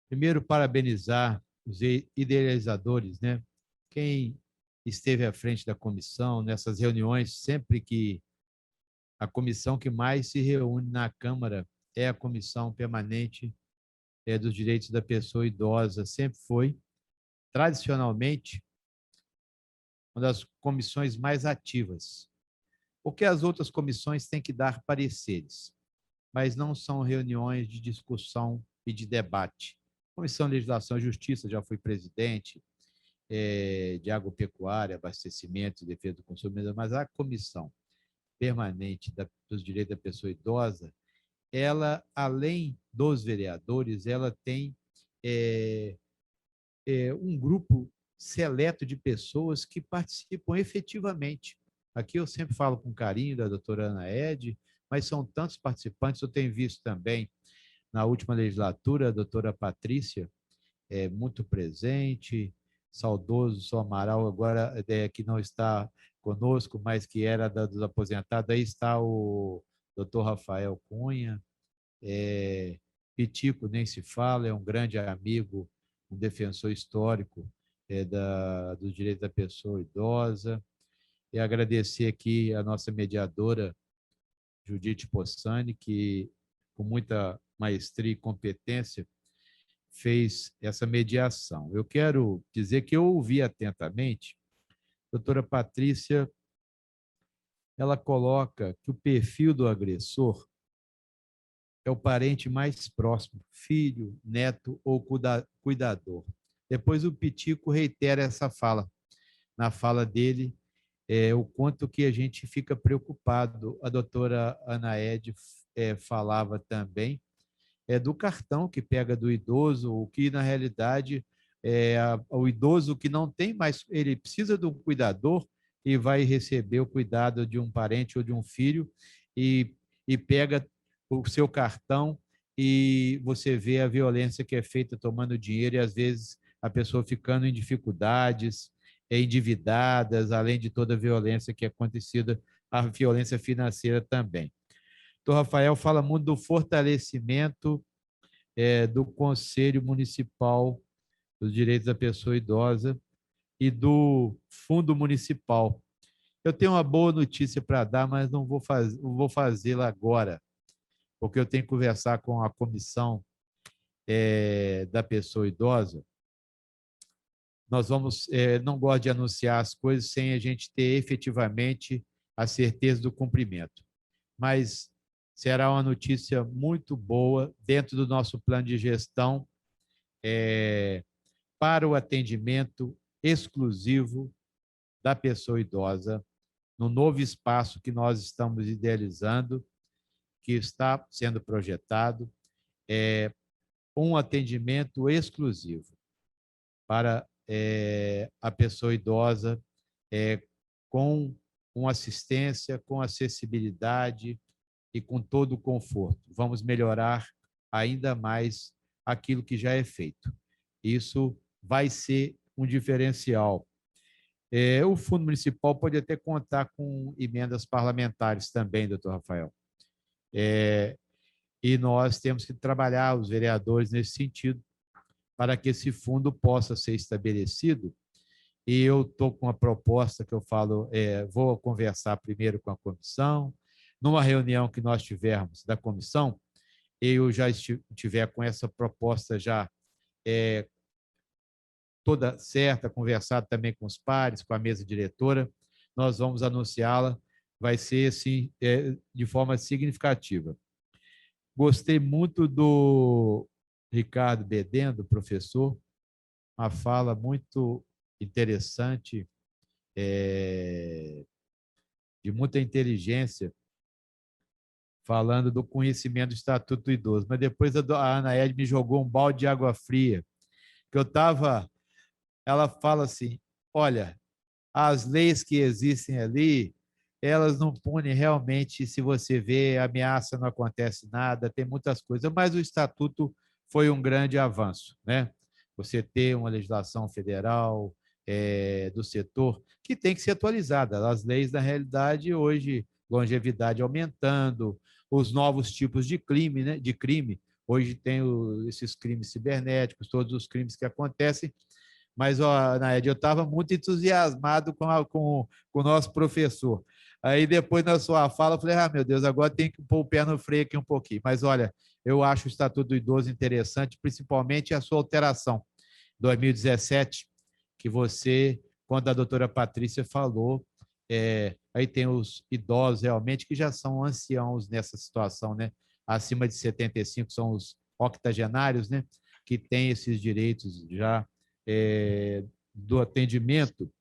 primeiro, parabenizar os idealizadores, né? Quem esteve à frente da comissão nessas reuniões, sempre que a comissão que mais se reúne na Câmara é a Comissão Permanente dos Direitos da Pessoa Idosa, sempre foi, tradicionalmente, uma das comissões mais ativas, porque as outras comissões têm que dar pareceres. mas não são reuniões de discussão e de debate. Comissão de Legislação e Justiça, já fui presidente, de agropecuária, abastecimento e defesa do consumidor, mas a Comissão Permanente dos Direitos da Pessoa Idosa, ela, além dos vereadores, ela tem um grupo seleto de pessoas que participam efetivamente. Aqui eu sempre falo com carinho da doutora Ana Ed, mas são tantos participantes, eu tenho visto também, na última legislatura, a doutora Patrícia, muito presente, saudoso São Amaral, agora que não está conosco, mas que era dos aposentados, aí está o doutor Rafael Cunha, Pitico nem se fala, é um grande amigo, um defensor histórico dos direitos da pessoa idosa, e agradecer aqui a nossa mediadora, Judite Possani, que com muita maestria e competência fez essa mediação. Eu quero dizer que eu ouvi atentamente, a doutora Patrícia, ela coloca que o perfil do agressor é o parente mais próximo, filho, neto ou cuidador. Depois o Pitico reitera essa fala, na fala dele, o quanto que a gente fica preocupado. A doutora Ana Ed falava também do cartão que pega do idoso, o que, na realidade, o idoso que não tem mais, ele precisa de um cuidador e vai receber o cuidado de um parente ou de um filho e pega o seu cartão e você vê a violência que é feita tomando dinheiro e, às vezes, a pessoa ficando em dificuldades, endividadas, além de toda a violência que é acontecida, a violência financeira também. Então, Rafael fala muito do fortalecimento do Conselho Municipal dos Direitos da Pessoa Idosa e do Fundo Municipal. Eu tenho uma boa notícia para dar, mas não vou fazê-la agora, porque eu tenho que conversar com a comissão da pessoa idosa. Nós vamos, não gosto de anunciar as coisas sem a gente ter efetivamente a certeza do cumprimento. Mas será uma notícia muito boa dentro do nosso plano de gestão para o atendimento exclusivo da pessoa idosa no novo espaço que nós estamos idealizando, que está sendo projetado, um atendimento exclusivo para a pessoa idosa com uma assistência, com acessibilidade e com todo o conforto. Vamos melhorar ainda mais aquilo que já é feito. Isso vai ser um diferencial. O Fundo Municipal pode até contar com emendas parlamentares também, doutor Rafael. E nós temos que trabalhar, os vereadores, nesse sentido, para que esse fundo possa ser estabelecido. E eu estou com uma proposta que eu falo, vou conversar primeiro com a comissão. Numa reunião que nós tivermos da comissão, eu já estiver com essa proposta já toda certa, conversado também com os pares, com a mesa diretora, nós vamos anunciá-la, vai ser assim, de forma significativa. Gostei muito do Ricardo Bedendo, professor, uma fala muito interessante, de muita inteligência, falando do conhecimento do Estatuto do Idoso. Mas depois a Ana Ed me jogou um balde de água fria, que eu estava... Ela fala assim, olha, as leis que existem ali, elas não punem realmente, se você vê, ameaça, não acontece nada, tem muitas coisas, mas o Estatuto foi um grande avanço, né? Você ter uma legislação federal do setor que tem que ser atualizada. As leis, na realidade, hoje, longevidade aumentando, os novos tipos de crime, né? De crime. Hoje tem esses crimes cibernéticos, todos os crimes que acontecem. Mas, Naed, eu estava muito entusiasmado com o nosso professor. Aí, depois, na sua fala, eu falei, meu Deus, agora tem que pôr o pé no freio aqui um pouquinho. Mas, olha, eu acho o Estatuto do Idoso interessante, principalmente a sua alteração, 2017, que você, quando a doutora Patrícia falou, aí tem os idosos realmente que já são anciãos nessa situação, né? acima de 75 são os octogenários, né, que têm esses direitos já do atendimento.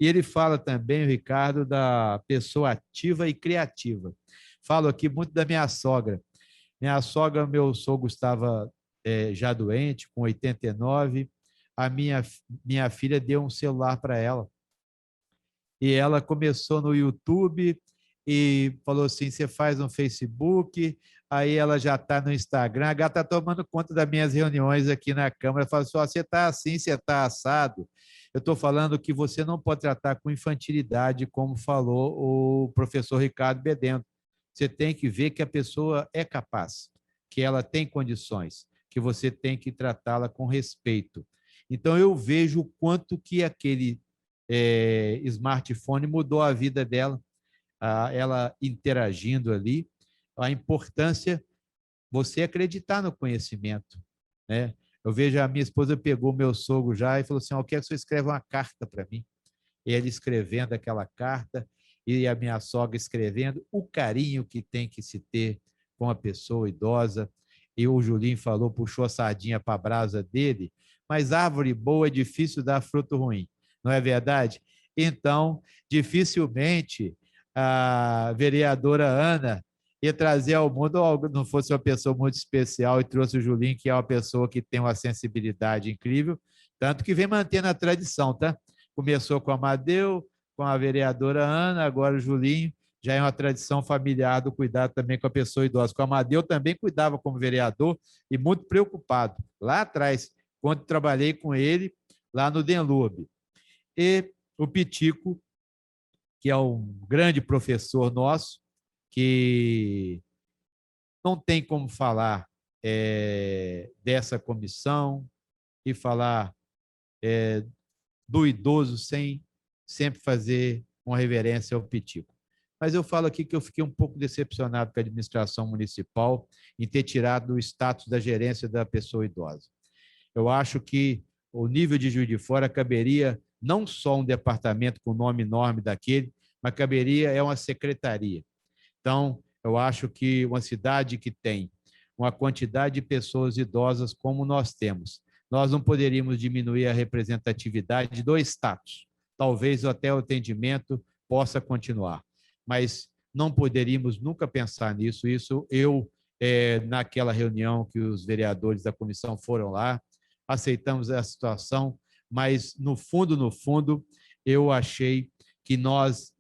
E ele fala também, Ricardo, da pessoa ativa e criativa. Falo aqui muito da minha sogra. Meu sogro estava já doente, com 89. A minha filha deu um celular para ela. E ela começou no YouTube e falou assim, você faz no Facebook, aí ela já está no Instagram, a gata está tomando conta das minhas reuniões aqui na Câmara, fala assim, você está assim, você está assado. Eu estou falando que você não pode tratar com infantilidade, como falou o professor Ricardo Bedendo. Você tem que ver que a pessoa é capaz, que ela tem condições, que você tem que tratá-la com respeito. Então, eu vejo o quanto que aquele smartphone mudou a vida dela, ela interagindo ali, a importância você acreditar no conhecimento, né? Eu vejo a minha esposa pegou meu sogro já e falou assim, eu quero que você escreva uma carta para mim. E ele escrevendo aquela carta e a minha sogra escrevendo o carinho que tem que se ter com a pessoa idosa. E o Julinho falou, puxou a sardinha para a brasa dele, mas árvore boa é difícil dar fruto ruim, não é verdade? Então, dificilmente a vereadora Ana ia trazer ao mundo algo, não fosse uma pessoa muito especial, e trouxe o Julinho, que é uma pessoa que tem uma sensibilidade incrível, tanto que vem mantendo a tradição, tá? Começou com a Amadeu, com a vereadora Ana, agora o Julinho, já é uma tradição familiar do cuidado também com a pessoa idosa. Com a Amadeu também cuidava como vereador e muito preocupado, lá atrás, quando trabalhei com ele, lá no Denlube. E o Pitico, que é um grande professor nosso, que não tem como falar dessa comissão e falar do idoso sem sempre fazer uma reverência ao Pitico. Mas eu falo aqui que eu fiquei um pouco decepcionado com a administração municipal em ter tirado o status da gerência da pessoa idosa. Eu acho que o nível de Juiz de Fora caberia não só um departamento com o nome enorme daquele, mas caberia uma secretaria. Então, eu acho que uma cidade que tem uma quantidade de pessoas idosas como nós temos, nós não poderíamos diminuir a representatividade do status. Talvez até o atendimento possa continuar, mas não poderíamos nunca pensar nisso. Isso naquela reunião que os vereadores da comissão foram lá, aceitamos a situação, mas no fundo, eu achei que nós,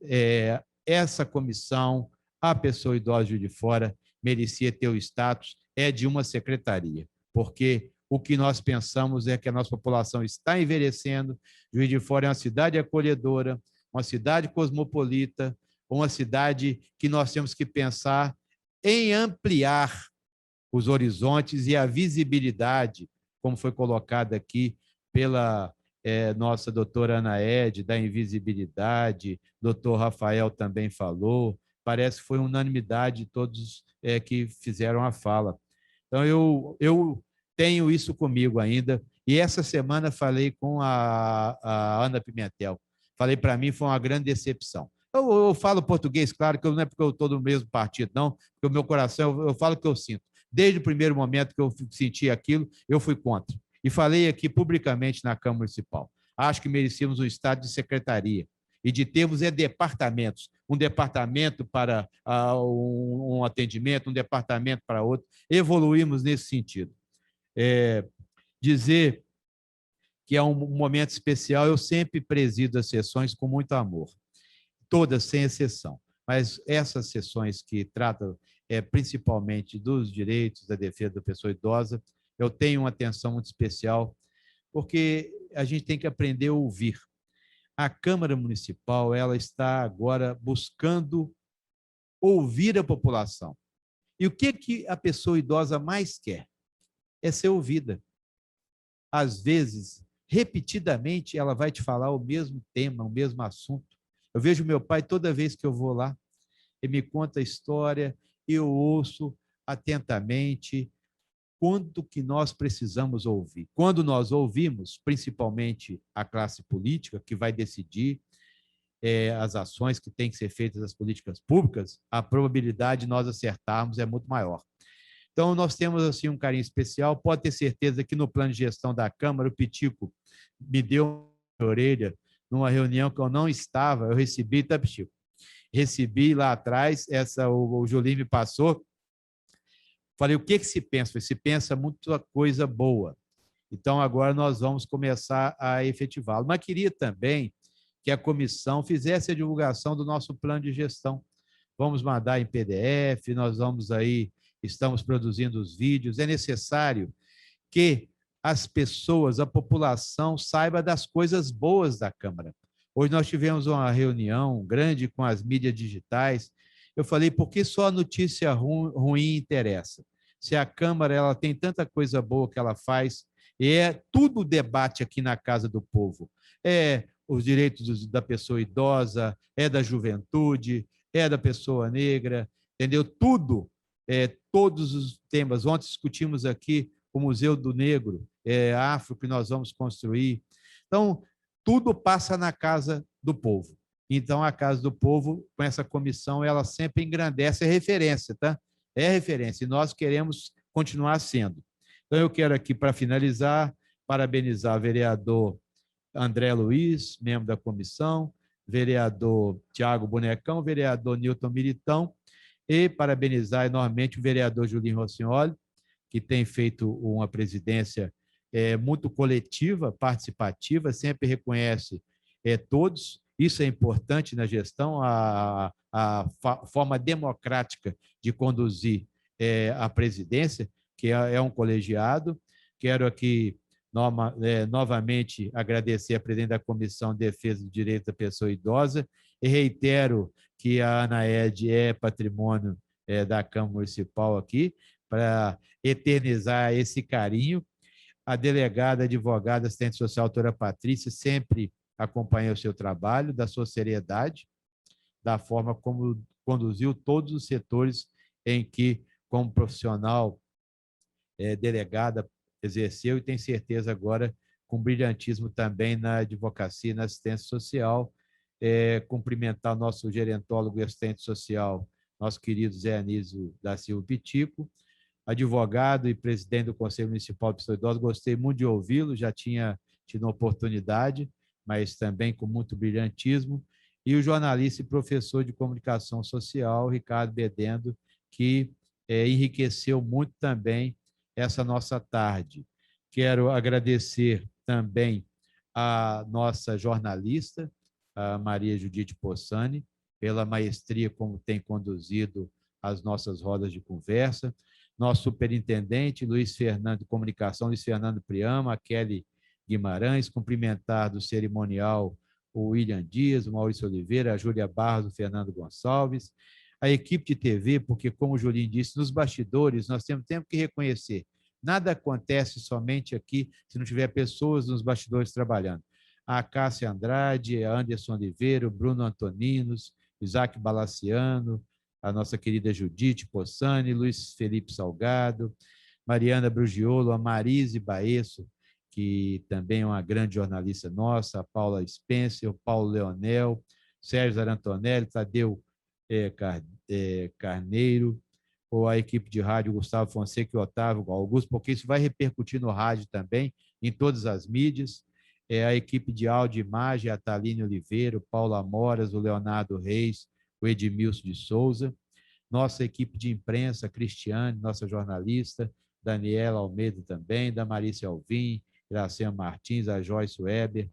essa comissão, a pessoa idosa de fora, merecia ter o status de uma secretaria, porque o que nós pensamos é que a nossa população está envelhecendo, Juiz de Fora é uma cidade acolhedora, uma cidade cosmopolita, uma cidade que nós temos que pensar em ampliar os horizontes e a visibilidade, como foi colocado aqui pela nossa doutora Ana Ed, da invisibilidade, doutor Rafael também falou, parece que foi unanimidade de todos que fizeram a fala. Então, eu tenho isso comigo ainda, e essa semana falei com a Ana Pimentel, falei para mim, foi uma grande decepção. Eu falo português, claro, que não é porque eu estou do mesmo partido, não, porque o meu coração, eu falo o que eu sinto. Desde o primeiro momento que eu senti aquilo, eu fui contra. E falei aqui publicamente na Câmara Municipal. Acho que merecíamos um estado de secretaria e de termos departamentos. Um departamento para um atendimento, um departamento para outro. Evoluímos nesse sentido. Dizer que é um momento especial, eu sempre presido as sessões com muito amor. Todas, sem exceção. Mas essas sessões que tratam principalmente dos direitos, da defesa da pessoa idosa, eu tenho uma atenção muito especial, porque a gente tem que aprender a ouvir. A Câmara Municipal ela está agora buscando ouvir a população. E o que a pessoa idosa mais quer? É ser ouvida. Às vezes, repetidamente, ela vai te falar o mesmo tema, o mesmo assunto. Eu vejo meu pai toda vez que eu vou lá, ele me conta a história, eu ouço atentamente quanto que nós precisamos ouvir. Quando nós ouvimos, principalmente a classe política, que vai decidir as ações que têm que ser feitas nas políticas públicas, a probabilidade de nós acertarmos é muito maior. Então, nós temos assim um carinho especial. Pode ter certeza que no plano de gestão da Câmara, o Pitico me deu uma orelha numa reunião que eu não estava, eu recebi, tá, Pitico? Recebi lá atrás, o Julinho me passou. Falei, o que se pensa? Falei, se pensa muita coisa boa. Então, agora nós vamos começar a efetivá-lo. Mas queria também que a comissão fizesse a divulgação do nosso plano de gestão. Vamos mandar em PDF, nós vamos aí, estamos produzindo os vídeos. É necessário que as pessoas, a população, saiba das coisas boas da Câmara. Hoje nós tivemos uma reunião grande com as mídias digitais. Eu falei, por que só a notícia ruim interessa? Se a Câmara ela tem tanta coisa boa que ela faz, e é tudo debate aqui na Casa do Povo. É os direitos da pessoa idosa, é da juventude, é da pessoa negra, entendeu? Tudo, todos os temas. Ontem discutimos aqui o Museu do Negro, afro, que nós vamos construir. Então, tudo passa na Casa do Povo. Então, a Casa do Povo, com essa comissão, ela sempre engrandece, é referência, tá? É referência, e nós queremos continuar sendo. Então, eu quero aqui, para finalizar, parabenizar o vereador André Luiz, membro da comissão, vereador Tiago Bonecão, vereador Nilton Militão, e parabenizar enormemente o vereador Julinho Rossignoli, que tem feito uma presidência muito coletiva, participativa, sempre reconhece todos. Isso é importante na gestão, a forma democrática de conduzir a presidência, que é um colegiado. Quero aqui novamente agradecer a presidente da Comissão de Defesa do Direito da Pessoa Idosa e reitero que a ANAED é patrimônio da Câmara Municipal aqui, para eternizar esse carinho. A delegada, advogada, assistente social, doutora Patrícia, sempre acompanha o seu trabalho, da sua seriedade, da forma como conduziu todos os setores em que, como profissional, delegada, exerceu, e tem certeza agora com brilhantismo também na advocacia e na assistência social. Cumprimentar o nosso gerentólogo e assistente social, nosso querido Zé Anísio da Silva Pitico, advogado e presidente do Conselho Municipal de Pessoa Idosa. Gostei muito de ouvi-lo, já tinha tido uma oportunidade, mas também com muito brilhantismo. E o jornalista e professor de comunicação social, Ricardo Bedendo, que enriqueceu muito também essa nossa tarde. Quero agradecer também a nossa jornalista, a Maria Judite Possani, pela maestria como tem conduzido as nossas rodas de conversa. Nosso superintendente, Luiz Fernando de Comunicação, Luiz Fernando Priama, a Kelly Guimarães, cumprimentar do cerimonial o William Dias, o Maurício Oliveira, a Júlia Barros, o Fernando Gonçalves, a equipe de TV, porque, como o Julinho disse, nos bastidores nós temos que reconhecer, nada acontece somente aqui se não tiver pessoas nos bastidores trabalhando. A Cássia Andrade, a Anderson Oliveira, o Bruno Antoninos, Isaac Balaciano, a nossa querida Judite Possani, Luiz Felipe Salgado, Mariana Brugiolo, a Marise Baesso, que também é uma grande jornalista nossa, a Paula Spencer, o Paulo Leonel, Sérgio Zarantonelli, Tadeu Carneiro, ou a equipe de rádio Gustavo Fonseca e Otávio Augusto, porque isso vai repercutir no rádio também, em todas as mídias. A equipe de áudio e imagem, a Thaline Oliveira, o Paulo Amoras, o Leonardo Reis, o Edmilson de Souza. Nossa equipe de imprensa, a Cristiane, nossa jornalista, Daniela Almeida também, da Marícia Alvim, Iracema Martins, a Joyce Weber,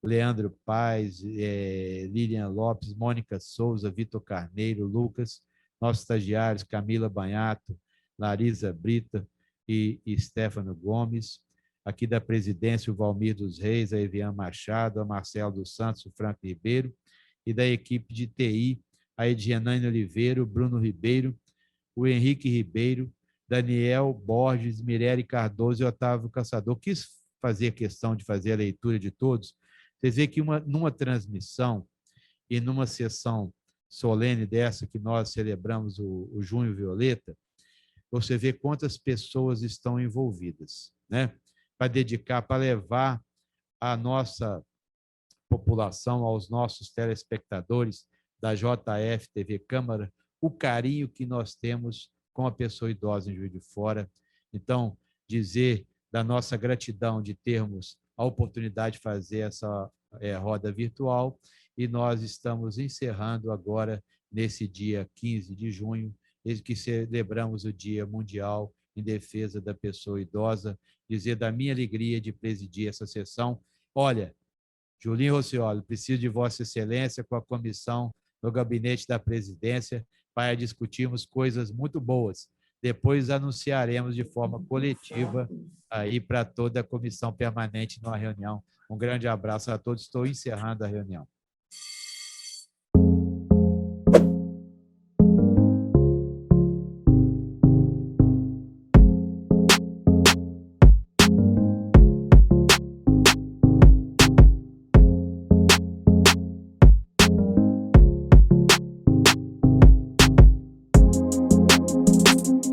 Leandro Paes, Lilian Lopes, Mônica Souza, Vitor Carneiro, Lucas, nossos estagiários, Camila Banhato, Larisa Brita e Stefano Gomes, aqui da presidência, o Valmir dos Reis, a Evian Machado, a Marcelo dos Santos, o Franco Ribeiro, e da equipe de TI, a Edgenane Oliveira, o Bruno Ribeiro, o Henrique Ribeiro, Daniel Borges, Mirelle Cardoso e Otávio Caçador. Quis fazer questão de fazer a leitura de todos. Vocês veem que numa transmissão e numa sessão solene dessa que nós celebramos o Junho Violeta, você vê quantas pessoas estão envolvidas, né? Para dedicar, para levar a nossa população, aos nossos telespectadores da JF TV Câmara, o carinho que nós temos com a pessoa idosa em Juiz de Fora. Então, dizer da nossa gratidão de termos a oportunidade de fazer essa roda virtual, e nós estamos encerrando agora, nesse dia 15 de junho, desde que celebramos o Dia Mundial em Defesa da Pessoa Idosa, dizer da minha alegria de presidir essa sessão. Olha, Julinho Rossioli, preciso de Vossa Excelência com a comissão no gabinete da presidência para discutirmos coisas muito boas. Depois anunciaremos de forma coletiva aí para toda a comissão permanente numa reunião. Um grande abraço a todos. Estou encerrando a reunião.